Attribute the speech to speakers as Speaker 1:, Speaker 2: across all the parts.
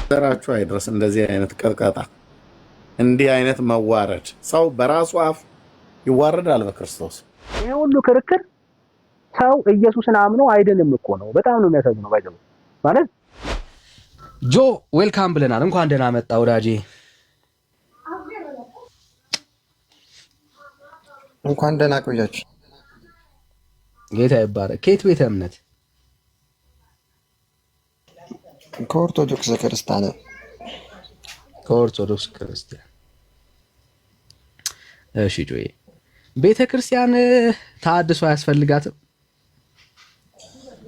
Speaker 1: ዘራችሁ አይድረስ እንደዚህ አይነት ቅርቀጣ፣ እንዲህ አይነት መዋረድ። ሰው በራሱ አፍ ይዋረዳል በክርስቶስ።
Speaker 2: ይሄ ሁሉ ክርክር ሰው ኢየሱስን አምኖ አይደለም እኮ ነው። በጣም ነው የሚያሳዝነው። ባይዘው ማለት
Speaker 3: ጆ ዌልካም ብለናል። እንኳን ደህና መጣ ወዳጄ።
Speaker 4: እንኳን ደህና ቆያችሁ።
Speaker 3: ጌታ ይባረክ። ከየት ቤተ እምነት?
Speaker 4: ከኦርቶዶክስ ክርስቲያን።
Speaker 3: ከኦርቶዶክስ ክርስቲያን። እሺ ጆዬ፣ ቤተ ክርስቲያን ተሐድሶ አያስፈልጋትም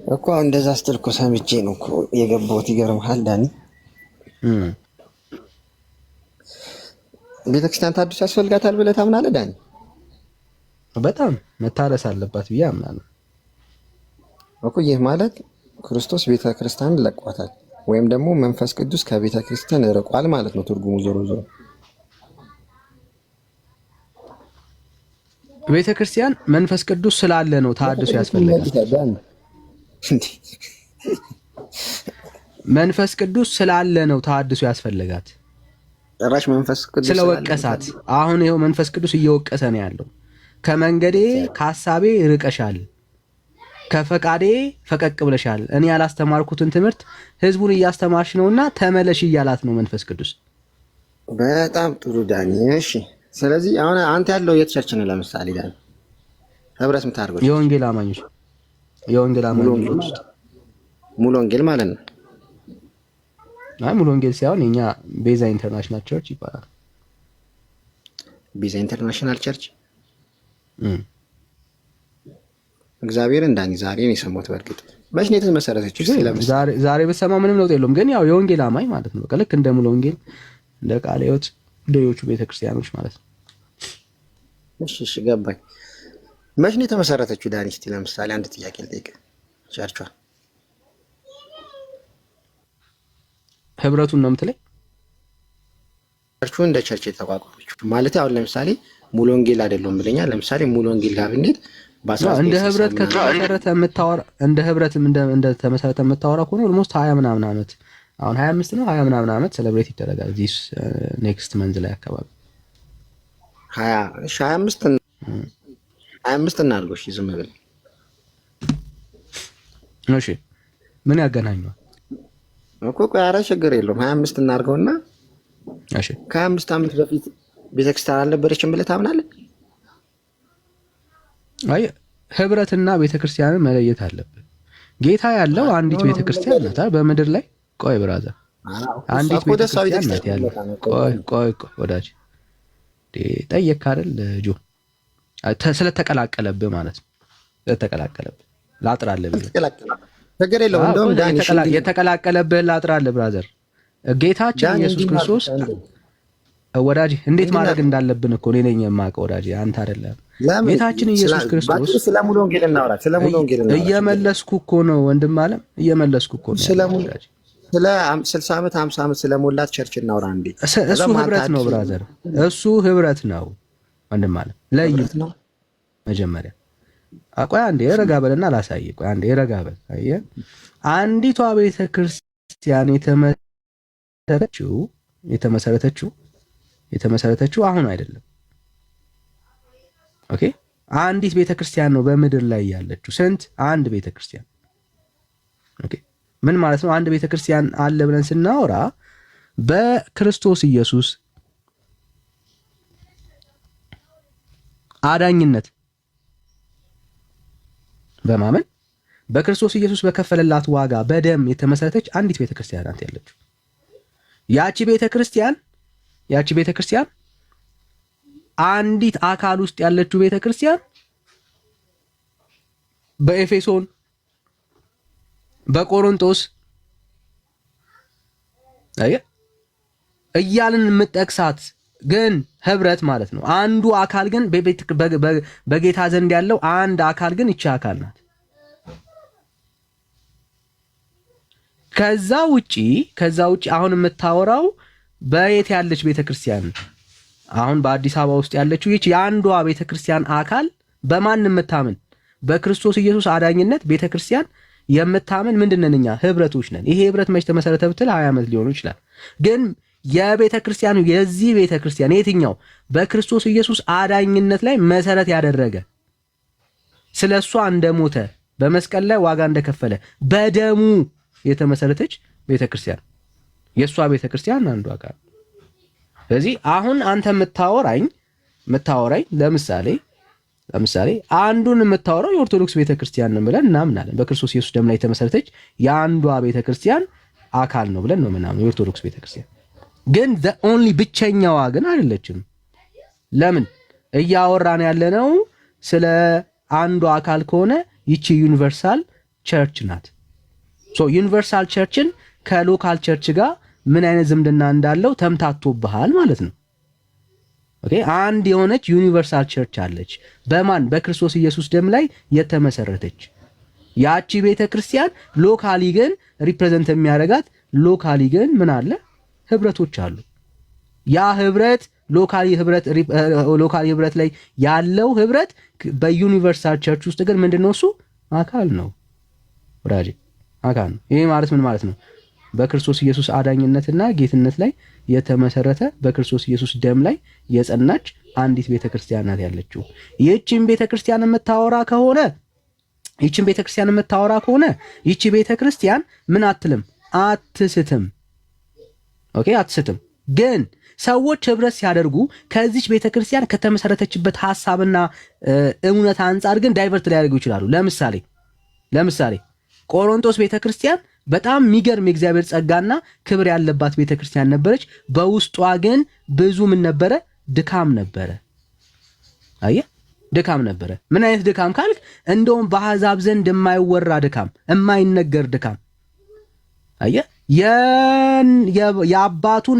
Speaker 4: እኮ እንደዛ ስትል እኮ ሰምቼ ነው እኮ የገባሁት። ይገርምሃል ዳኒ፣ ቤተ ክርስቲያን ተሐድሶ ያስፈልጋታል ብለህ ታምናለህ ዳኒ?
Speaker 3: በጣም መታረስ አለባት ብዬ አምናለሁ
Speaker 4: እኮ። ይህ ማለት ክርስቶስ ቤተ ክርስቲያንን ለቋታል ወይም ደግሞ መንፈስ ቅዱስ ከቤተ ክርስቲያን ርቋል ማለት ነው ትርጉሙ። ዞሮ ዞሮ
Speaker 3: ቤተ ክርስቲያን መንፈስ ቅዱስ ስላለ ነው ተሐድሶ ያስፈልጋል። መንፈስ ቅዱስ ስላለ ነው ተሐድሶ ያስፈልጋት።
Speaker 4: ጭራሽ መንፈስ ቅዱስ
Speaker 3: ስለወቀሳት። አሁን ይኸው መንፈስ ቅዱስ እየወቀሰ ነው ያለው። ከመንገዴ ከሐሳቤ ርቀሻል፣ ከፈቃዴ ፈቀቅ ብለሻል፣ እኔ ያላስተማርኩትን ትምህርት ህዝቡን እያስተማርሽ ነውና ተመለሽ እያላት ነው መንፈስ ቅዱስ።
Speaker 4: በጣም ጥሩ ዳኒ። እሺ ስለዚህ አሁን አንተ ያለው የት ቸርች ነው? ለምሳሌ ዳኒ ህብረት የምታደርገው
Speaker 3: የወንጌል አማኞች
Speaker 4: ሙሉ ወንጌል ማለት ነው።
Speaker 3: አይ ሙሉ ወንጌል ሳይሆን የኛ ቤዛ ኢንተርናሽናል ቸርች ይባላል።
Speaker 4: ቤዛ ኢንተርናሽናል ቸርች እግዚአብሔርን ዳኒ ዛሬ ነው የሰማሁት። በእርግጥ መቼ ነው የተመሰረተችው?
Speaker 3: ዛሬ በሰማው ምንም ለውጥ የለውም፣ ግን ያው የወንጌል አማኝ ማለት ነው። ልክ እንደ ሙሉ ወንጌል እንደ ቃለ ሕይወት ሌሎቹ ቤተክርስቲያኖች ማለት ነው።
Speaker 4: እሺ ገባኝ። መቼ ነው የተመሰረተችው ዳኒ? እስቲ ለምሳሌ አንድ ጥያቄ ልጠይቅ። ቸርቿ
Speaker 3: ህብረቱን ነው የምትለኝ?
Speaker 4: ቸርቹ እንደ ቸርች የተቋቋመችው ማለት አሁን ለምሳሌ ሙሉ ወንጌል አይደለም ብለኛል። ለምሳሌ ሙሉ ወንጌል ጋር ብንሄድ
Speaker 3: እንደ ህብረት ከተመሰረተ የምታወራ እንደ ህብረት እንደ ተመሰረተ የምታወራ ከሆነ ኦልሞስት 20 ምናምን ዓመት አሁን 25 ነው 20 ምናምን ዓመት ሴሌብሬት ይደረጋል ዲስ ኔክስት መንዝ ላይ አካባቢ
Speaker 4: 25 እናድርገው። እሺ ዝም ብለን
Speaker 3: እሺ ምን ያገናኘዋል
Speaker 4: እኮ? ቆይ ኧረ ችግር የለውም 25 እናድርገውና
Speaker 3: እሺ
Speaker 4: ከ25 ዓመት በፊት ቤተክርስቲያን አልነበረችም ብለህ ታምናለህ?
Speaker 3: አይ ህብረትና ቤተክርስቲያንን መለየት አለብን። ጌታ ያለው አንዲት ቤተክርስቲያን ናት በምድር ላይ። ቆይ ብራዘር፣ አንዲት ቤተክርስቲያን ናት ያለው። ቆይ ወዳጅ ጠየቅ አይደል ጆ? ስለተቀላቀለብህ ማለት ነው። ስለተቀላቀለብህ ላጥራለህ።
Speaker 4: ችግር የለውም። እንደውም ዳኒ
Speaker 3: የተቀላቀለብህ ላጥራለህ ብራዘር። ጌታችን ኢየሱስ ክርስቶስ ወዳጅ እንዴት ማድረግ እንዳለብን እኮ እኔ ነኝ የማውቀው ወዳጅ፣ አንተ አይደለም። ጌታችን ኢየሱስ ክርስቶስ
Speaker 4: ስለ ሙሉ ወንጌል እናወራ። ስለ ሙሉ ወንጌል እናወራ።
Speaker 3: እየመለስኩ እኮ ነው ወንድም አለም፣ እየመለስኩ እኮ ነው።
Speaker 4: ስለ 60 ዓመት 50 ዓመት ስለሞላት ቸርች እናወራ እንዴ?
Speaker 3: እሱ ህብረት ነው ብራዘር፣ እሱ ህብረት ነው ወንድም አለም። ለይት ነው መጀመሪያ። ቆይ አንዴ ረጋ በልና ላሳየህ። ቆይ አንዴ ረጋ በል። አየህ፣ አንዲቷ ቤተክርስቲያን የተመሰረተችው አሁን አይደለም። ኦኬ፣ አንዲት ቤተክርስቲያን ነው በምድር ላይ ያለችው። ስንት? አንድ ቤተክርስቲያን። ኦኬ፣ ምን ማለት ነው? አንድ ቤተክርስቲያን አለ ብለን ስናወራ በክርስቶስ ኢየሱስ አዳኝነት በማመን በክርስቶስ ኢየሱስ በከፈለላት ዋጋ በደም የተመሰረተች አንዲት ቤተክርስቲያን ናት ያለችው። ያቺ ቤተክርስቲያን አንዲት አካል ውስጥ ያለችው ቤተክርስቲያን በኤፌሶን፣ በቆሮንቶስ እያልን የምጠቅሳት ግን ህብረት ማለት ነው። አንዱ አካል ግን በጌታ ዘንድ ያለው አንድ አካል ግን ይቺ አካል ናት። ከዛ ውጪ አሁን የምታወራው በየት ያለች ቤተክርስቲያን? አሁን በአዲስ አበባ ውስጥ ያለችው ይቺ የአንዷ ቤተክርስቲያን አካል በማን የምታምን? በክርስቶስ ኢየሱስ አዳኝነት ቤተክርስቲያን የምታምን ምንድን ነን እኛ? ህብረቶች ነን። ይሄ ህብረት መች ተመሰረተ ብትል 20 ዓመት ሊሆኑ ይችላል። ግን የቤተ ክርስቲያኑ የዚህ ቤተ ክርስቲያን የትኛው በክርስቶስ ኢየሱስ አዳኝነት ላይ መሰረት ያደረገ ስለሷ እንደሞተ በመስቀል ላይ ዋጋ እንደከፈለ በደሙ የተመሰረተች ቤተ ክርስቲያን የሷ ቤተ ክርስቲያን አንዱ አካል። ስለዚህ አሁን አንተ የምታወራኝ ለምሳሌ አንዱን የምታወራው የኦርቶዶክስ ቤተ ክርስቲያን ነው ብለን እናምናለን። በክርስቶስ ኢየሱስ ደም ላይ የተመሰረተች የአንዷ ቤተ ክርስቲያን አካል ነው ብለን ነው ምናምን የኦርቶዶክስ ቤተ ክርስቲያን። ግን the only ብቸኛዋ ግን አይደለችም። ለምን እያወራን ያለነው ስለ አንዱ አካል ከሆነ ይቺ ዩኒቨርሳል ቸርች ናት። ሶ ዩኒቨርሳል ቸርችን ከሎካል ቸርች ጋር ምን አይነት ዝምድና እንዳለው ተምታቶብሃል ማለት ነው። ኦኬ አንድ የሆነች ዩኒቨርሳል ቸርች አለች። በማን በክርስቶስ ኢየሱስ ደም ላይ የተመሰረተች ያቺ ቤተክርስቲያን ሎካሊ ግን ሪፕሬዘንት የሚያደርጋት ሎካሊ ግን ምን አለ ህብረቶች አሉ። ያ ህብረት ሎካሊ ህብረት ላይ ያለው ህብረት በዩኒቨርሳል ቸርች ውስጥ ግን ምንድነው? እሱ አካል ነው ወዳጅ አካል ነው። ይሄ ማለት ምን ማለት ነው? በክርስቶስ ኢየሱስ አዳኝነትና ጌትነት ላይ የተመሰረተ በክርስቶስ ኢየሱስ ደም ላይ የጸናች አንዲት ቤተክርስቲያን ናት ያለችው። ይህችን ቤተክርስቲያን የምታወራ ከሆነ ይህች ቤተክርስቲያን ምን አትልም? አትስትም። ኦኬ አትስትም። ግን ሰዎች ህብረት ሲያደርጉ ከዚች ቤተክርስቲያን ከተመሰረተችበት ሐሳብና እውነት አንጻር ግን ዳይቨርት ሊያደርጉ ይችላሉ። ለምሳሌ ቆሮንቶስ ቤተክርስቲያን በጣም የሚገርም የእግዚአብሔር ጸጋና ክብር ያለባት ቤተክርስቲያን ነበረች። በውስጧ ግን ብዙ ምን ነበረ? ድካም ነበረ። አየህ ድካም ነበረ። ምን አይነት ድካም ካልክ እንደውም በአሕዛብ ዘንድ የማይወራ ድካም፣ የማይነገር ድካም። አየህ የአባቱን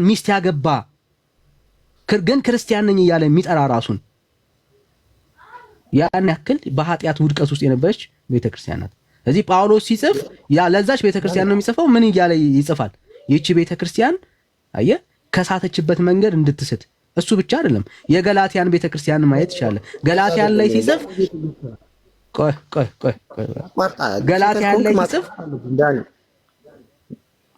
Speaker 3: ሚስት ያገባ ግን ክርስቲያን ነኝ እያለ የሚጠራ ራሱን ያን ያክል በኃጢአት ውድቀት ውስጥ የነበረች ቤተክርስቲያን ናት። እዚህ ጳውሎስ ሲጽፍ ለዛች ቤተክርስቲያን ነው የሚጽፈው። ምን እያለ ይጽፋል? ይህች ቤተክርስቲያን አየህ ከሳተችበት መንገድ እንድትስት። እሱ ብቻ አይደለም፣ የገላትያን ቤተክርስቲያን ማየት ይቻላል። ገላትያን ላይ ሲጽፍ ገላትያን ላይ ሲጽፍ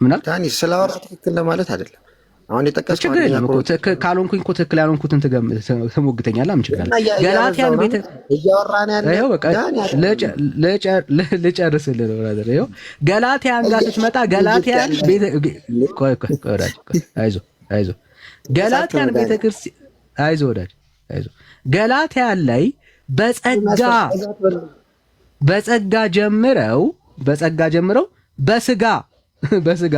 Speaker 3: ምን
Speaker 4: ታኒ ስለወራ ትክክል ለማለት አይደለም። አሁን የጠቀስኩት
Speaker 3: ችግር የለም እኮ ካልሆንኩኝ እኮ ትክክል ያልሆንኩትን ትሞግተኛለህ። ምን ችግር አለ? ገላትያን ቤተ
Speaker 4: እያወራን ያለው በቃ
Speaker 3: ልጨርስልህ ነው ብራዘር። ይኸው ገላትያን ጋር ስትመጣ ገላትያን ቤተ ቆይ አይዞህ ገላትያን ቤተክርስቲያን አይዞህ ወዳጅ አይዞህ ገላትያን ላይ በጸጋ ጀምረው በስጋ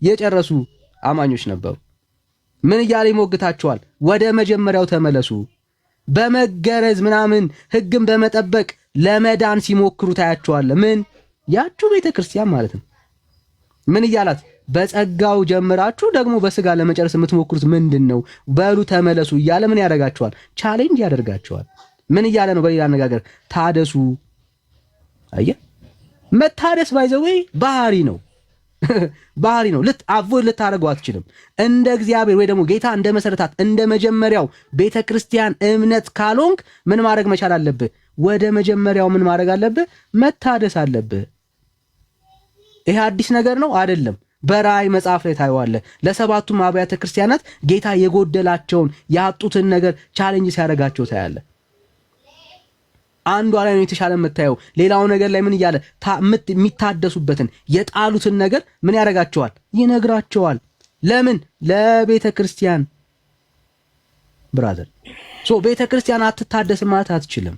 Speaker 3: የጨረሱ አማኞች ነበሩ። ምን እያለ ይሞግታቸዋል? ወደ መጀመሪያው ተመለሱ። በመገረዝ ምናምን ህግን በመጠበቅ ለመዳን ሲሞክሩ ታያቸዋለህ። ምን ያችሁ ቤተክርስቲያን ማለት ነው። ምን እያላት? በጸጋው ጀምራችሁ ደግሞ በስጋ ለመጨረስ የምትሞክሩት ምንድን ነው? በሉ ተመለሱ እያለ ምን ያደርጋቸዋል? ቻሌንጅ ያደርጋቸዋል። ምን እያለ ነው? በሌላ አነጋገር ታደሱ። አየህ መታደስ ባይዘው ባህሪ ነው። አቮይድ ልታደርገው አትችልም። እንደ እግዚአብሔር ወይ ደግሞ ጌታ እንደ መሰረታት እንደ መጀመሪያው ቤተክርስቲያን እምነት ካልሆንክ ምን ማድረግ መቻል አለብህ? ወደ መጀመሪያው ምን ማድረግ አለብህ? መታደስ አለብህ። ይሄ አዲስ ነገር ነው አይደለም። በራእይ መጽሐፍ ላይ ታየዋለህ። ለሰባቱም አብያተ ክርስቲያናት ጌታ የጎደላቸውን ያጡትን ነገር ቻሌንጅ ሲያደርጋቸው ታያለህ። አንዷ ላይ ነው የተሻለ የምታየው። ሌላው ነገር ላይ ምን እያለ የሚታደሱበትን የጣሉትን ነገር ምን ያደርጋቸዋል? ይነግራቸዋል። ለምን? ለቤተ ክርስቲያን ብራዘር። ቤተ ክርስቲያን አትታደስ ማለት አትችልም።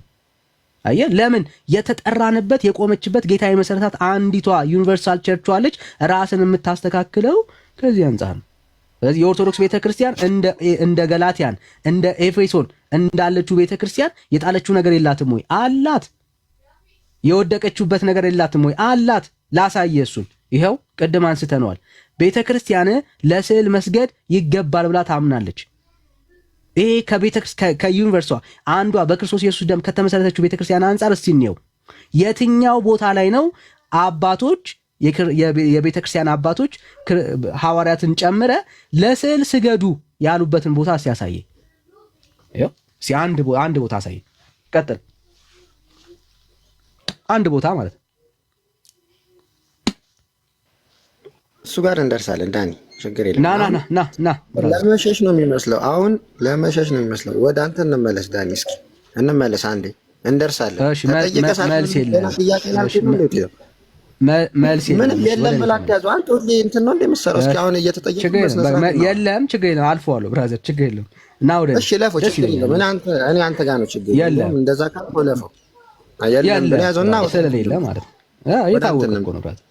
Speaker 3: አየህ ለምን? የተጠራንበት የቆመችበት ጌታ የመሰረታት አንዲቷ ዩኒቨርሳል ቸርች አለች። ራስን የምታስተካክለው ከዚህ አንጻር ነው። ስለዚህ የኦርቶዶክስ ቤተክርስቲያን እንደ ገላትያን እንደ ኤፌሶን እንዳለችው ቤተክርስቲያን የጣለችው ነገር የላትም ወይ? አላት። የወደቀችውበት ነገር የላትም ወይ? አላት። ላሳየ እሱን ይኸው ቅድም አንስተነዋል። ቤተክርስቲያን ለስዕል መስገድ ይገባል ብላ ታምናለች። ይሄ ከዩኒቨርሷ አንዷ በክርስቶስ ኢየሱስ ደም ከተመሰረተችው ቤተክርስቲያን አንጻር እስቲ እንየው። የትኛው ቦታ ላይ ነው አባቶች የቤተክርስቲያን አባቶች ሐዋርያትን ጨምረ ለስዕል ስገዱ ያሉበትን ቦታ ሲያሳየ ይኸው አንድ ቦታ አሳየ። ቀጥል አንድ ቦታ ማለት ነው።
Speaker 4: እሱ ጋር እንደርሳለን ዳኒ፣ ችግር የለም።
Speaker 3: ና
Speaker 4: ለመሸሽ ነው የሚመስለው። አሁን ለመሸሽ ነው የሚመስለው። ወደ አንተ እንመለስ ዳኒ፣ እስኪ እንመለስ አንዴ፣ እንደርሳለን።
Speaker 3: መልስ
Speaker 4: ምንም የለም ብላት ያዘው። አንተ ሁሌ እንትን ነው እንደምትሰራው። እስኪ አሁን እየተጠየቅኩ
Speaker 3: የለም፣ ችግር የለም፣ አልፈዋለሁ ብራዘር፣ ችግር የለም። እና ወደ
Speaker 4: እሺ ለፈው፣ ችግር የለም። እኔ አንተ ጋር ነው ችግር የለም። እንደዛ ካልኩ ለፈው የለም ብለህ ያዘውና
Speaker 3: ስለሌለ ማለት ነው። የታወቀ እኮ ነው ብራዘር።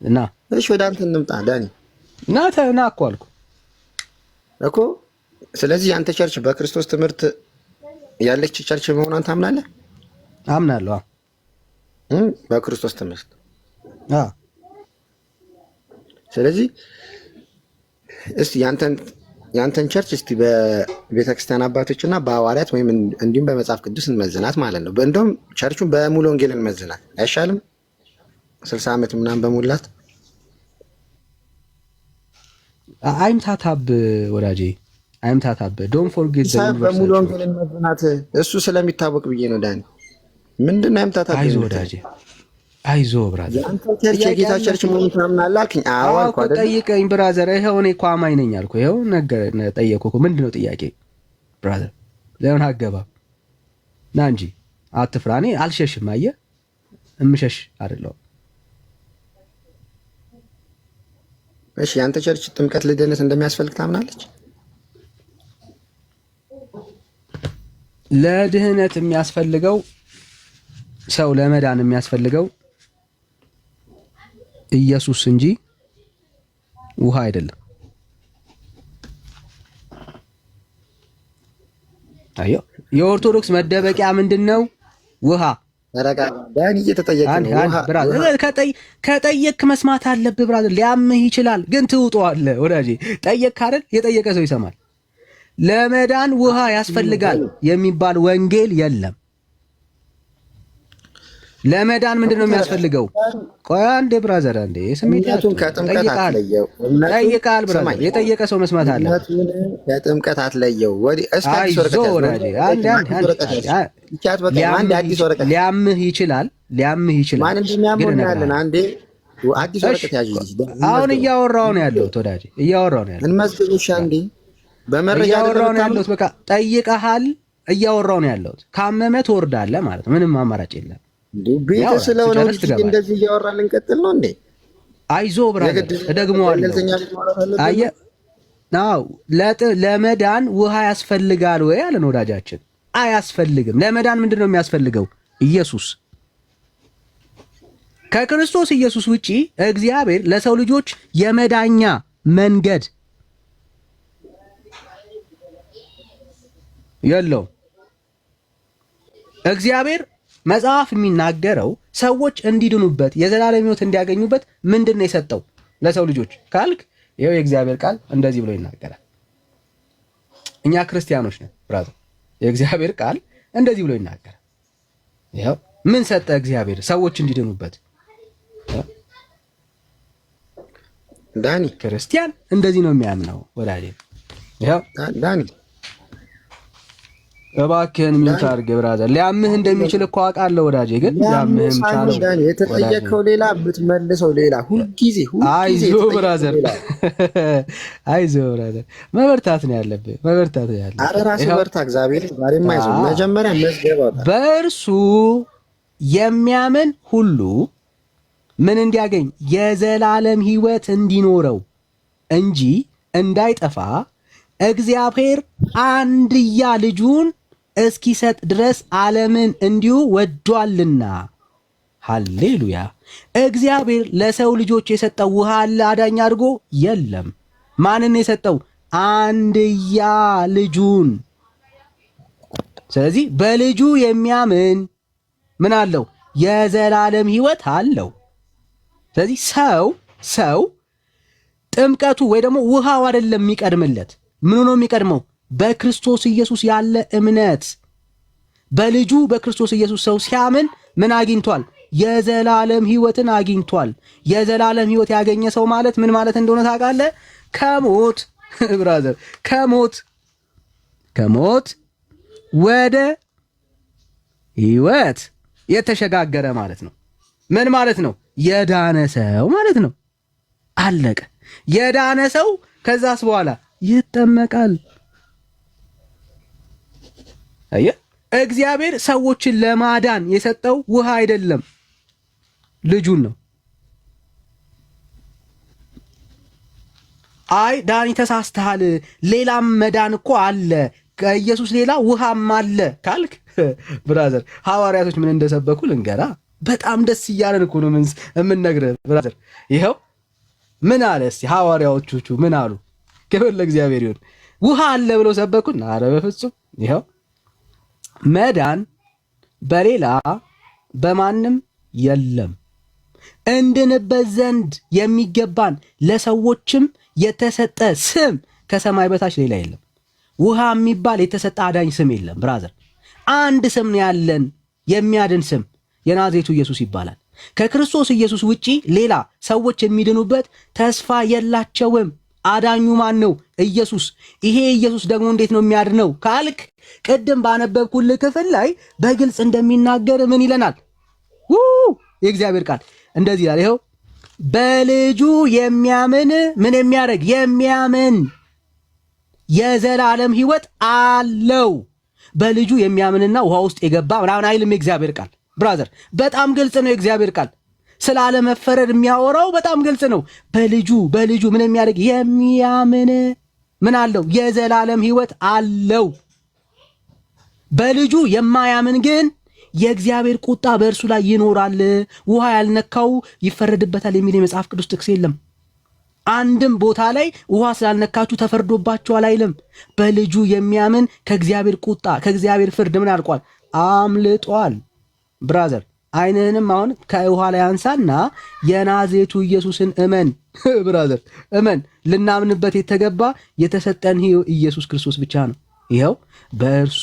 Speaker 3: እና
Speaker 4: እሺ ወደ አንተ እንምጣ ዳኒ።
Speaker 3: ና እኮ አልኩ
Speaker 4: እኮ። ስለዚህ አንተ ቸርች በክርስቶስ ትምህርት ያለች ቸርች መሆኗን ታምናለህ?
Speaker 3: አምናለሁ።
Speaker 4: በክርስቶስ ትምህርት ስለዚህ እስቲ ያንተን ቸርች እስቲ በቤተክርስቲያን አባቶች እና በሐዋርያት ወይም እንዲሁም በመጽሐፍ ቅዱስ እንመዝናት ማለት ነው። እንደውም ቸርቹን በሙሉ ወንጌል እንመዝናት አይሻልም? 60 ዓመት ምናምን በሙላት
Speaker 3: አይምታታብ ወዳጄ፣ አይምታታብ። ዶንት ፎርጌት
Speaker 4: በሙሉ ወንጌል እንመዝናት። እሱ ስለሚታወቅ ብዬ ነው ዳኒ። ምንድን ነው አይምታታብ?
Speaker 3: አይዞ ወዳጄ፣ አይዞ ብራዘር።
Speaker 4: አንተ ቸርች የጌታ ቸርች መሆኑን ታምናለህ አልከኝ። አዎ አልኩ አይደል?
Speaker 3: ጠይቀኝ ብራዘር። ይሄው እኔ እኮ አማኝ ነኝ አልኩ። ይሄው ነገር ጠየቅኩ እኮ። ምንድን ነው ጥያቄ ብራዘር? ለምን አገባብ ና እንጂ አትፍራ። እኔ አልሸሽም። አየህ፣ እምሸሽ አይደለሁም።
Speaker 4: እሺ የአንተ ቸርች ጥምቀት ልደነት እንደሚያስፈልግ ታምናለች?
Speaker 3: ለድህነት የሚያስፈልገው ሰው ለመዳን የሚያስፈልገው ኢየሱስ እንጂ ውሃ አይደለም። አዮ የኦርቶዶክስ መደበቂያ ምንድነው? ውሃ።
Speaker 4: ተረጋ ዳኒ፣ እየተጠየቀ ነው። ውሃ
Speaker 3: ከጠየቅክ መስማት አለብህ ብራዘር። ሊያምህ ይችላል ግን ትውጠዋለህ ወዳጄ። ጠየቅክ አይደል? የጠየቀ ሰው ይሰማል። ለመዳን ውሃ ያስፈልጋል የሚባል ወንጌል የለም። ለመዳን ምንድነው የሚያስፈልገው? ቆይ አንዴ ብራዘር፣ አንዴ
Speaker 4: ስሜቱን ከጥምቀት አትለየው።
Speaker 3: ጠይቃል ብራዘር። የጠየቀ ሰው መስማት አለ።
Speaker 4: ከጥምቀት አትለየው። ወዲ እስካዲስ ወረቀት
Speaker 3: ሊያምህ ይችላል፣ ሊያምህ ይችላል።
Speaker 4: ማን እንደሚያምህ ያለን አንዴ አዲስ ወረቀት ያዥ።
Speaker 3: አሁን እያወራሁ ነው ያለሁት ወዳጄ፣ እያወራሁ ነው ያለሁት።
Speaker 4: እንመስልሽ አንዴ በመረጃ
Speaker 3: እያወራሁ ነው ያለሁት። በቃ ጠይቀሃል፣ እያወራሁ ነው ያለሁት። ካመመ ትወርዳለህ ማለት ነው። ምንም አማራጭ የለም።
Speaker 4: ቤት ስለሆነ እንደዚህ እያወራን ልንቀጥል ነው እንዴ?
Speaker 3: አይዞ ብራዘር፣ እደግመዋለሁ። አየህ ናው ለመዳን ውሃ ያስፈልጋል ወይ አለን ወዳጃችን። አያስፈልግም። ለመዳን ምንድነው የሚያስፈልገው? ኢየሱስ። ከክርስቶስ ኢየሱስ ውጪ እግዚአብሔር ለሰው ልጆች የመዳኛ መንገድ የለው። እግዚአብሔር መጽሐፍ የሚናገረው ሰዎች እንዲድኑበት የዘላለም ሕይወት እንዲያገኙበት ምንድን ነው የሰጠው ለሰው ልጆች ካልክ፣ ይኸው የእግዚአብሔር ቃል እንደዚህ ብሎ ይናገራል። እኛ ክርስቲያኖች ነን ብራዘር። የእግዚአብሔር ቃል እንደዚህ ብሎ ይናገራል። ይኸው ምን ሰጠ እግዚአብሔር? ሰዎች እንዲድኑበት።
Speaker 4: ዳኒ
Speaker 3: ክርስቲያን እንደዚህ ነው የሚያምነው ወዳጄ። ይኸው
Speaker 4: ዳኒ
Speaker 3: እባክህን ሚውት አድርግ ብራዘር። ሊያምህ እንደሚችል እኮ አውቃለሁ ወዳጄ፣ ግን ሊያምህም ቻለው።
Speaker 4: የተጠየቀው ሌላ ብትመልሰው ሌላ። ሁልጊዜ
Speaker 3: አይዞህ ብራዘር፣ አይዞህ ብራዘር። መበርታት ነው ያለብህ፣ መበርታት ነው ያለብህ።
Speaker 4: ኧረ ራስህ በርታ። እግዚአብሔር ዛሬም አይዞህ። መጀመሪያ መስገባ
Speaker 3: በእርሱ የሚያምን ሁሉ ምን እንዲያገኝ? የዘላለም ሕይወት እንዲኖረው እንጂ እንዳይጠፋ እግዚአብሔር አንድያ ልጁን እስኪሰጥ ድረስ ዓለምን እንዲሁ ወዷልና። ሃሌሉያ። እግዚአብሔር ለሰው ልጆች የሰጠው ውሃ አለ አዳኝ አድርጎ የለም። ማንን የሰጠው? አንድያ ልጁን። ስለዚህ በልጁ የሚያምን ምን አለው? የዘላለም ሕይወት አለው። ስለዚህ ሰው ጥምቀቱ ወይ ደግሞ ውሃው አይደለም የሚቀድምለት። ምኑ ነው የሚቀድመው? በክርስቶስ ኢየሱስ ያለ እምነት። በልጁ በክርስቶስ ኢየሱስ ሰው ሲያምን ምን አግኝቷል? የዘላለም ሕይወትን አግኝቷል። የዘላለም ሕይወት ያገኘ ሰው ማለት ምን ማለት እንደሆነ ታውቃለህ? ከሞት ብራዘር፣ ከሞት ወደ ሕይወት የተሸጋገረ ማለት ነው። ምን ማለት ነው? የዳነ ሰው ማለት ነው። አለቀ። የዳነ ሰው ከዛስ በኋላ ይጠመቃል። አየህ፣ እግዚአብሔር ሰዎችን ለማዳን የሰጠው ውሃ አይደለም፣ ልጁን ነው። አይ ዳኒ ተሳስተሃል፣ ሌላም መዳን እኮ አለ፣ ከኢየሱስ ሌላ ውሃም አለ ካልክ ብራዘር ሐዋርያቶች ምን እንደሰበኩ ልንገራ። በጣም ደስ እያለን እኮ ነው የምንነግርህ ብራዘር። ይኸው ምን አለ እስቲ ሐዋርያዎቹ ምን አሉ? ክብር ለእግዚአብሔር ይሁን። ውሃ አለ ብለው ሰበኩን? ኧረ በፍጹም። ይኸው መዳን በሌላ በማንም የለም፣ እንድንበት ዘንድ የሚገባን ለሰዎችም የተሰጠ ስም ከሰማይ በታች ሌላ የለም። ውሃ የሚባል የተሰጠ አዳኝ ስም የለም ብራዘር። አንድ ስም ያለን የሚያድን ስም፣ የናዝሬቱ ኢየሱስ ይባላል። ከክርስቶስ ኢየሱስ ውጪ ሌላ ሰዎች የሚድኑበት ተስፋ የላቸውም። አዳኙ ማን ነው? ኢየሱስ። ይሄ ኢየሱስ ደግሞ እንዴት ነው የሚያድነው ካልክ ቅድም ባነበብኩልህ ክፍል ላይ በግልጽ እንደሚናገር ምን ይለናል? የእግዚአብሔር ቃል እንደዚህ ይላል። ይኸው በልጁ የሚያምን ምን የሚያደርግ የሚያምን የዘላለም ሕይወት አለው። በልጁ የሚያምንና ውሃ ውስጥ የገባ ምናምን አይልም የእግዚአብሔር ቃል ብራዘር። በጣም ግልጽ ነው የእግዚአብሔር ቃል። ስለ አለመፈረድ የሚያወራው በጣም ግልጽ ነው። በልጁ ምን የሚያደርግ የሚያምን ምን አለው? የዘላለም ሕይወት አለው። በልጁ የማያምን ግን የእግዚአብሔር ቁጣ በእርሱ ላይ ይኖራል፣ ውሃ ያልነካው ይፈረድበታል የሚል የመጽሐፍ ቅዱስ ጥቅስ የለም። አንድም ቦታ ላይ ውሃ ስላልነካችሁ ተፈርዶባችኋል አይልም። በልጁ የሚያምን ከእግዚአብሔር ቁጣ ከእግዚአብሔር ፍርድ ምን አልቋል? አምልጧል። ብራዘር አይንህንም አሁን ከውሃ ላይ አንሳና የናዝሬቱ ኢየሱስን እመን። ብራዘር እመን። ልናምንበት የተገባ የተሰጠን ኢየሱስ ክርስቶስ ብቻ ነው። ይኸው በእርሱ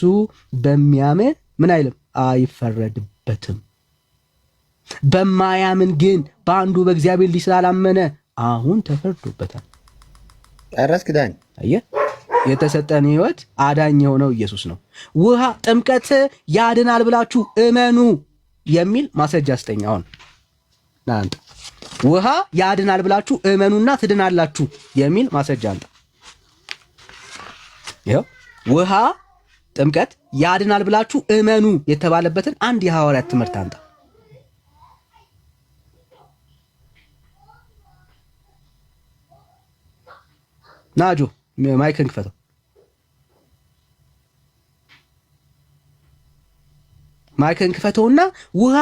Speaker 3: በሚያምን ምን አይልም? አይፈረድበትም። በማያምን ግን በአንዱ በእግዚአብሔር ልጅ ስላላመነ አሁን ተፈርዶበታል።
Speaker 4: ጨረስክ ዳኒ?
Speaker 3: አየህ፣ የተሰጠን ሕይወት አዳኝ የሆነው ኢየሱስ ነው። ውሃ ጥምቀት ያድናል ብላችሁ እመኑ የሚል ማስረጃ ስጠኝ። አሁን ናንተ ውሃ ያድናል ብላችሁ እመኑና ትድናላችሁ የሚል ማስረጃ አንተ። ይኸው ውሃ ጥምቀት ያድናል ብላችሁ እመኑ የተባለበትን አንድ የሐዋርያት ትምህርት አንተ። ናጆ ማይክን ክፈተው። ማይክን ክፈተውና ውሃ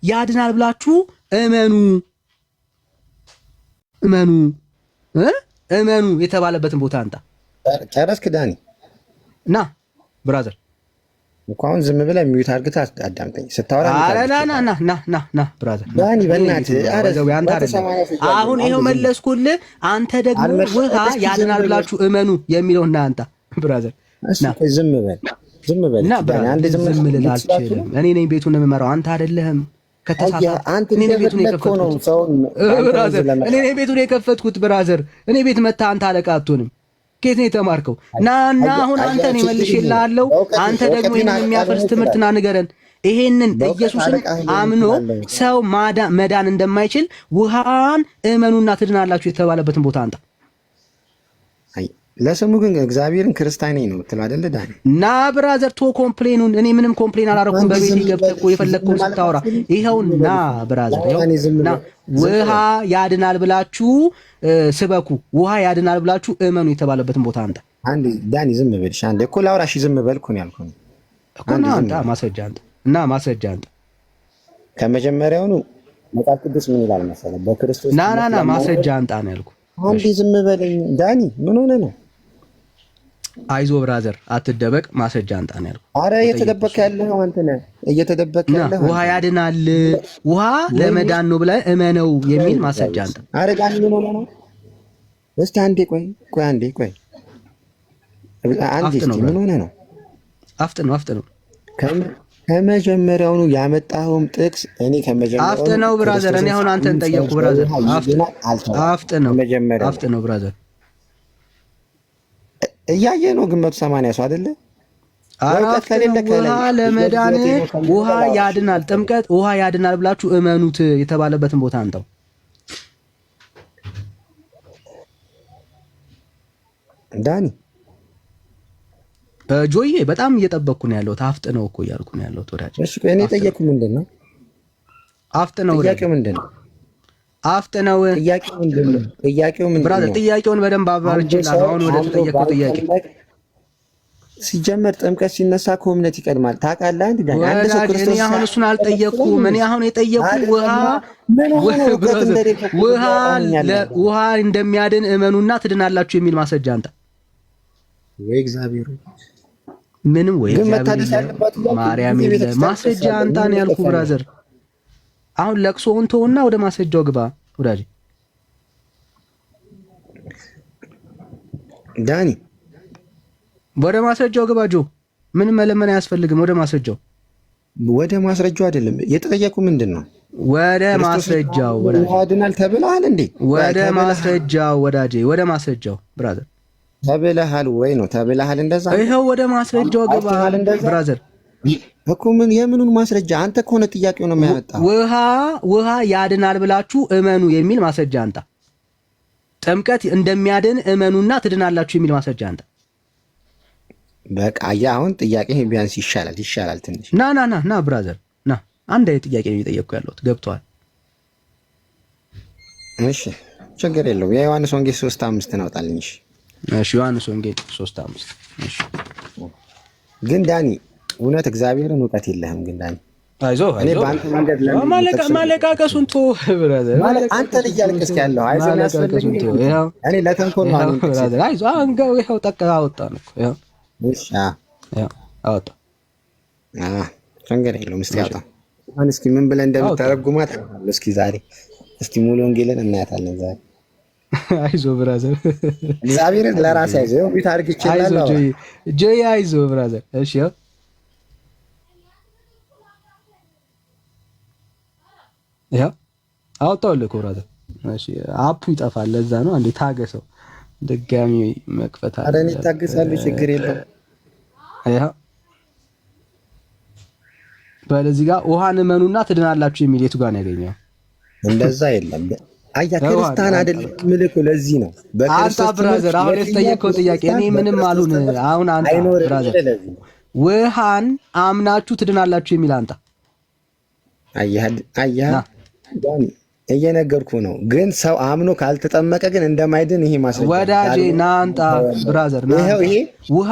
Speaker 3: ያድናል ብላችሁ እመኑ የተባለበትን ቦታ አንተ።
Speaker 4: ጨረስክ ዳኒ?
Speaker 3: ና ብራዘር
Speaker 4: እኮ አሁን ዝም ብለህ ሚዩት አድርገህ አዳምጠኝ ስታወራ።
Speaker 3: ና ብራዘር
Speaker 4: ዳኒ በእናትህ
Speaker 3: አሁን ይኸው መለስኩልህ። አንተ ደግሞ ውሃ ያድናል ብላችሁ እመኑ የሚለውና አንተ ብራዘር
Speaker 4: ዝም በል
Speaker 3: እና አንድ ዝም ልል አልችልም። እኔ ነኝ ቤቱን የምመራው አንተ አይደለህም። ከተሳሳተ እኔ ነኝ ቤቱን የከፈትኩት ብራዘር። እኔ ቤት መታ አንተ አለቃ አትሆንም። ከየት ነው የተማርከው? ና አሁን አንተ እኔ መልሼልሃለሁ። አንተ ደግሞ ይሄንን የሚያፈርስ ትምህርትና ንገረን። ይሄንን ኢየሱስን አምኖ ሰው መዳን እንደማይችል ውሃን እመኑና ትድናላችሁ የተባለበትን ቦታ አንተ።
Speaker 4: ለስሙ ግን እግዚአብሔርን ክርስቲያን ነኝ ነው የምትለው አይደለ ዳኒ?
Speaker 3: ና ብራዘር ቶ ኮምፕሌኑን እኔ ምንም ኮምፕሌን አላረኩም። በቤት ገብተህ እኮ የፈለግከውን ስታወራ ይኸው ና ብራዘር ና ውሃ ያድናል ብላችሁ ስበኩ፣ ውሃ ያድናል ብላችሁ እመኑ የተባለበትን ቦታ አንተ።
Speaker 4: አንዴ ዳኒ ዝም በልሽ አንዴ እኮ ላውራሽ ዝም በል እኮ ነው ያልኩህ
Speaker 3: እኮ ና አንተ ማስረጃ አንተ እና ማስረጃ አንተ
Speaker 4: ከመጀመሪያውኑ መጽሐፍ ቅዱስ ምን ይላል መሰለህ? በክርስቶስ
Speaker 3: ና ማስረጃ አንተ ነው ያልኩህ።
Speaker 4: አንዴ ዝም በለኝ ዳኒ ምን ሆነህ ነው?
Speaker 3: አይዞ ብራዘር አትደበቅ፣ ማስረጃ አንጣ ነው ያልኩህ።
Speaker 4: አረ እየተደበቅክ ያለኸው አንተ ነህ፣ እየተደበቅክ ያለኸው።
Speaker 3: ውሃ ያድናል፣ ውሃ ለመዳን ነው ብለህ እመነው የሚል ማስረጃ አንጣ።
Speaker 4: አረ ዳኒ ምን ሆነህ ነው? እስቲ አንዴ ቆይ አንዴ ምን ሆነህ ነው?
Speaker 3: አፍጥነው
Speaker 4: ከመጀመሪያውኑ ያመጣኸውም ጥቅስ እኔ ከመጀመሪያው
Speaker 3: አፍጥነው ብራዘር። እኔ አሁን አንተን ጠየቅኩ ብራዘር። አፍጥነው ብራዘር።
Speaker 4: እያየህ ነው ግን 180 ሰው አይደለ?
Speaker 3: አራፍት ውሃ ለመዳን ውሃ ያድናል፣ ጥምቀት ውሃ ያድናል ብላችሁ እመኑት የተባለበትን ቦታ አንተው
Speaker 4: ዳኒ
Speaker 3: ጆዬ በጣም እየጠበቅኩ ነው ያለሁት። አፍጥ ነው እኮ እያልኩ ነው ያለሁት ወዳጅ።
Speaker 4: እሺ እኔ ጠየቅኩ ምንድን ነው
Speaker 3: አፍጥ ነው
Speaker 4: ጥያቄው ምንድን ነው?
Speaker 3: አፍጥ ነው
Speaker 4: ጥያቄው ምንድን ነው? ጥያቄው ምንድን ነው?
Speaker 3: ብራዘር ጥያቄውን በደንብ አብራርቼልሃለሁ። አሁን ወደ ተጠየቀው ጥያቄ
Speaker 4: ሲጀመር ጥምቀት ሲነሳ እኮ እምነት ይቀድማል። ታውቃለህ አንድ ሰው ክርስቶስ
Speaker 3: እኔ አሁን እሱን አልጠየቅኩም። እኔ አሁን የጠየቅኩ ውሃ እንደሚያድን እመኑና ትድናላችሁ የሚል ማስረጃ አንተ
Speaker 4: ወይ እግዚአብሔር
Speaker 3: ምንም ወይ እግዚአብሔር ማርያም የለ ማስረጃ አንተ ነው ያልኩ ብራዘር። አሁን ለቅሶውን ተውና ወደ ማስረጃው ግባ ወዳጅ
Speaker 4: ዳኒ።
Speaker 3: ወደ ማስረጃው ግባ ጆ። ምንም መለመን አያስፈልግም። ወደ ማስረጃው አይደለም የተጠየቁ ምንድን ነው? ወደ ማስረጃው ወዳጅ
Speaker 4: ያድናል ተብለሃል እንዴ?
Speaker 3: ወደ ማስረጃው ወዳጄ፣ ወደ ማስረጃው ብራዘር
Speaker 4: ተብለሃል ወይ ነው? ተብለሃል እንደዛ።
Speaker 3: ይሄው ወደ ማስረጃው ግባ ብራዘር
Speaker 4: እኮ ምን የምኑን ማስረጃ? አንተ ከሆነ ጥያቄው ነው የሚያመጣው።
Speaker 3: ውሃ ያድናል ብላችሁ እመኑ የሚል ማስረጃ አንተ። ጥምቀት እንደሚያድን እመኑና ትድናላችሁ የሚል ማስረጃ አንተ።
Speaker 4: በቃ ያ አሁን ጥያቄ ቢያንስ ይሻላል ትንሽ።
Speaker 3: ና ብራዘር ና። አንድ አይነት ጥያቄ ነው እየጠየቅኩ ያለሁት። ገብቶሃል?
Speaker 4: እሺ ችግር የለውም። የዮሐንስ ወንጌል 3:5 እናውጣልኝ።
Speaker 3: እሺ ዮሐንስ ወንጌል 3:5። እሺ
Speaker 4: ግን ዳኒ እውነት እግዚአብሔርን እውቀት የለህም። ግን ዳኒ
Speaker 3: አይዞህ
Speaker 4: እኔ በአንተ መንገድ
Speaker 3: ማለቃቀሱን ተው ብራዘር።
Speaker 4: አንተ እያለቀስክ ያለው አይዞህ ያስፈልግ እኔ ለተንኮል ነው
Speaker 3: ብራዘር። አይዞህ አንገው ይኸው ጠቃ አወጣን እኮ ይኸው።
Speaker 4: እሺ
Speaker 3: አወጣ
Speaker 4: ችግር የለውም። እስኪ አውጣ አሁን እስኪ ምን ብለህ እንደምታረጉማት እስኪ ዛሬ እስኪ ሙሉ ወንጌልን እናያታለን ዛሬ።
Speaker 3: አይዞህ ብራዘር
Speaker 4: እግዚአብሔርን ለራሴ አይዞህ ቢት አድርግ ይችላል።
Speaker 3: ጆይ አይዞህ ብራዘር። እሺ ያው አወጣሁልህ እኮ ብራዘር። እሺ አፑ ይጠፋል፣ ለዛ ነው። አንዴ ታገሰው፣ ድጋሚ መክፈት አለ።
Speaker 4: ኧረ እኔ ታገሳለሁ፣ ችግር የለውም።
Speaker 3: ያው በለዚህ ጋር ውሃን እመኑና ትድናላችሁ የሚል የቱ ጋር ነው ያገኘው?
Speaker 4: እንደዛ የለም። አያ ክርስቲያን አይደለም ምልኩ። ለዚህ ነው
Speaker 3: በክርስቶስ ብራዘር። አሁን የተጠየቀው ጥያቄ እኔ ምንም አሉን። አሁን አንተ ብራዘር ውሃን አምናችሁ ትድናላችሁ የሚል አንተ
Speaker 4: አያ ዳኒ እየነገርኩ ነው። ግን ሰው አምኖ ካልተጠመቀ ግን እንደማይድን ይሄ ማስረጃ
Speaker 3: ወዳጄ ናንጣ ብራዘር ና።
Speaker 4: ይሄ ውሃ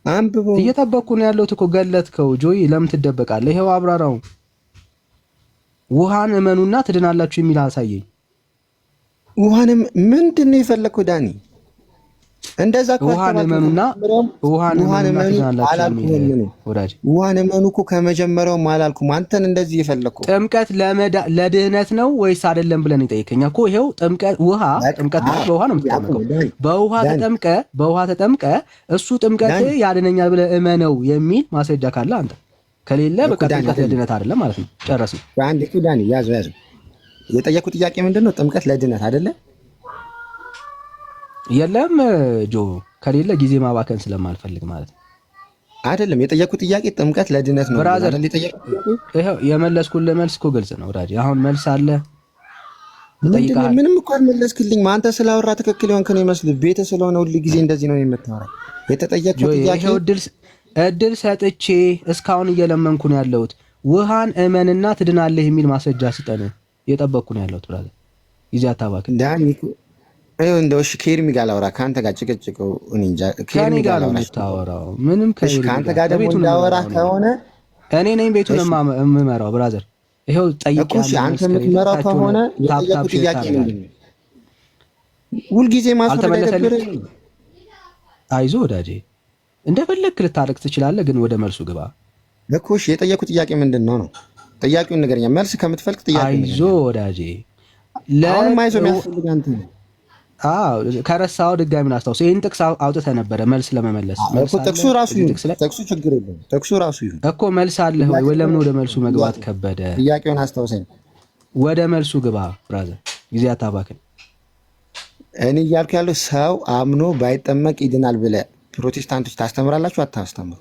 Speaker 4: አንብበው
Speaker 3: እየጠበቅኩ ነው ያለሁት እኮ። ገለጥከው ጆይ፣ ለምን ትደበቃለህ? ይሄው አብራራው። ውሃን እመኑና ትድናላችሁ የሚል አሳየኝ።
Speaker 4: ውሃንም ምንድን ነው የፈለግከው ዳኒ? እንደዛ
Speaker 3: ውሃን እመኑና
Speaker 4: ውሃን እመኑ እኮ ከመጀመሪያውም አላልኩም። አንተን እንደዚህ የፈለግከው
Speaker 3: ጥምቀት ለድህነት ነው ወይስ አይደለም ብለን ይጠይቀኛ እኮ። ይሄው ጥምቀት በውሃ ነው የምትጠመቀው። በውሃ ተጠምቀ እሱ ጥምቀት ያድነኛል ብለህ እመነው የሚል ማስረጃ ካለ አንተ ከሌለ በቃ ጥምቀት ለድህነት አይደለም ማለት ነው። ጨረስን።
Speaker 4: አንዴ እኮ ዳኒ ያዘው የጠየቁ ጥያቄ ምንድን ነው? ጥምቀት ለድህነት አይደለ? የለም
Speaker 3: ጆ፣ ከሌለ ጊዜ ማባከን ስለማልፈልግ ማለት ነው።
Speaker 4: አይደለም የጠየቁ ጥያቄ ጥምቀት ለድህነት ነው
Speaker 3: ብራዘር። ይሄው የመለስኩልህ መልስ እኮ ግልጽ ነው ወዳጅ። አሁን መልስ አለ
Speaker 4: ትጠይቃለህ። ምንም እኮ አልመለስክልኝ። አንተ ስላወራ ትክክል የሆንክ ነው ይመስል ቤተ ስለሆነ ሁሉ ጊዜ እንደዚህ ነው የምታወራ። የተጠየቀው ጥያቄ
Speaker 3: እድል ሰጥቼ እስካሁን እየለመንኩ ነው ያለሁት። ውሃን እመንና ትድናለህ የሚል ማስረጃ ስጠን። እየጠበቅኩ ነው ያለሁት ብራዘር። ጊዜ አታባክን
Speaker 4: ዳኒ። እንደው እሺ ከኤርሚ ጋር ላውራ። ከአንተ ጋር ጭቅጭቀው እኔ እንጃ።
Speaker 3: ከኤርሚ ጋር ነው የምታወራው? ምንም
Speaker 4: ከአንተ ጋር ደግሞ እንዳወራ ከሆነ
Speaker 3: እኔ ነኝ ቤቱን የምመራው ብራዘር። ይሄው ጠይቄ
Speaker 4: አንተ የምትመራው ከሆነ የጠየቁ ጥያቄ ምንድን ነው? ሁልጊዜ ማስፈለግ።
Speaker 3: አይዞህ ወዳጄ፣ እንደፈለክ ልታረቅ ትችላለህ፣ ግን ወደ መልሱ ግባ
Speaker 4: እኮ። እሺ የጠየቁ ጥያቄ ምንድን ነው? ጥያቄውን ንገረኛ። መልስ ከምትፈልግ ጥያቄ
Speaker 3: አይዞህ ወዳጄ።
Speaker 4: አሁንም አይዞህ የሚያስፈልግ አንተ ነው።
Speaker 3: ከረሳው ድጋሚ ላስታውስ። ይሄን ጥቅስ አውጥተህ ነበረ መልስ ለመመለስ
Speaker 4: እኮ። ጥቅሱ ራሱ ችግር የለውም። ጥቅሱ ራሱ ይሁን
Speaker 3: እኮ። መልስ አለህ ወይ? ለምን ወደ መልሱ መግባት ከበደ?
Speaker 4: ጥያቄውን አስታውሰኝ።
Speaker 3: ወደ መልሱ ግባ ብራዘር፣ ጊዜ አታባክን።
Speaker 4: እኔ እያልኩ ያለው ሰው አምኖ ባይጠመቅ ይድናል ብለህ ፕሮቴስታንቶች ታስተምራላችሁ አታስተምሩ?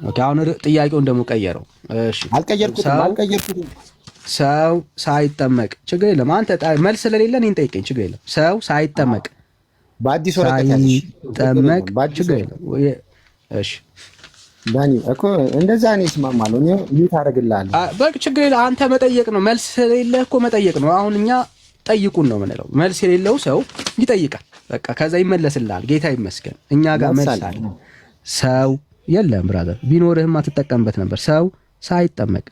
Speaker 3: ኦኬ አሁን ጥያቄውን ደግሞ ቀየረው። እሺ
Speaker 4: አልቀየርኩትም።
Speaker 3: ሰው ሳይጠመቅ ችግር የለም። አንተ መልስ ስለሌለ እኔን ጠይቀኝ፣ ችግር የለም። ሰው ሳይጠመቅ
Speaker 4: በአዲስ ወረቀት ያዝሽ
Speaker 3: ጠመቅ ችግር የለም። እሺ
Speaker 4: ዳኒ እኮ እንደዛ ነው ይስማማል። እኔ ይት አደርግልሃለሁ።
Speaker 3: በቃ ችግር የለም። አንተ መጠየቅ ነው፣ መልስ ስለሌለ እኮ መጠየቅ ነው። አሁን እኛ ጠይቁን ነው የምንለው። መልስ የሌለው ሰው ይጠይቃል። በቃ ከዛ ይመለስልሃል። ጌታ ይመስገን እኛ ጋር መልስ አለ። ሰው የለም ብራዘር፣ ቢኖርህም አትጠቀምበት ነበር። ሰው ሳይጠመቅ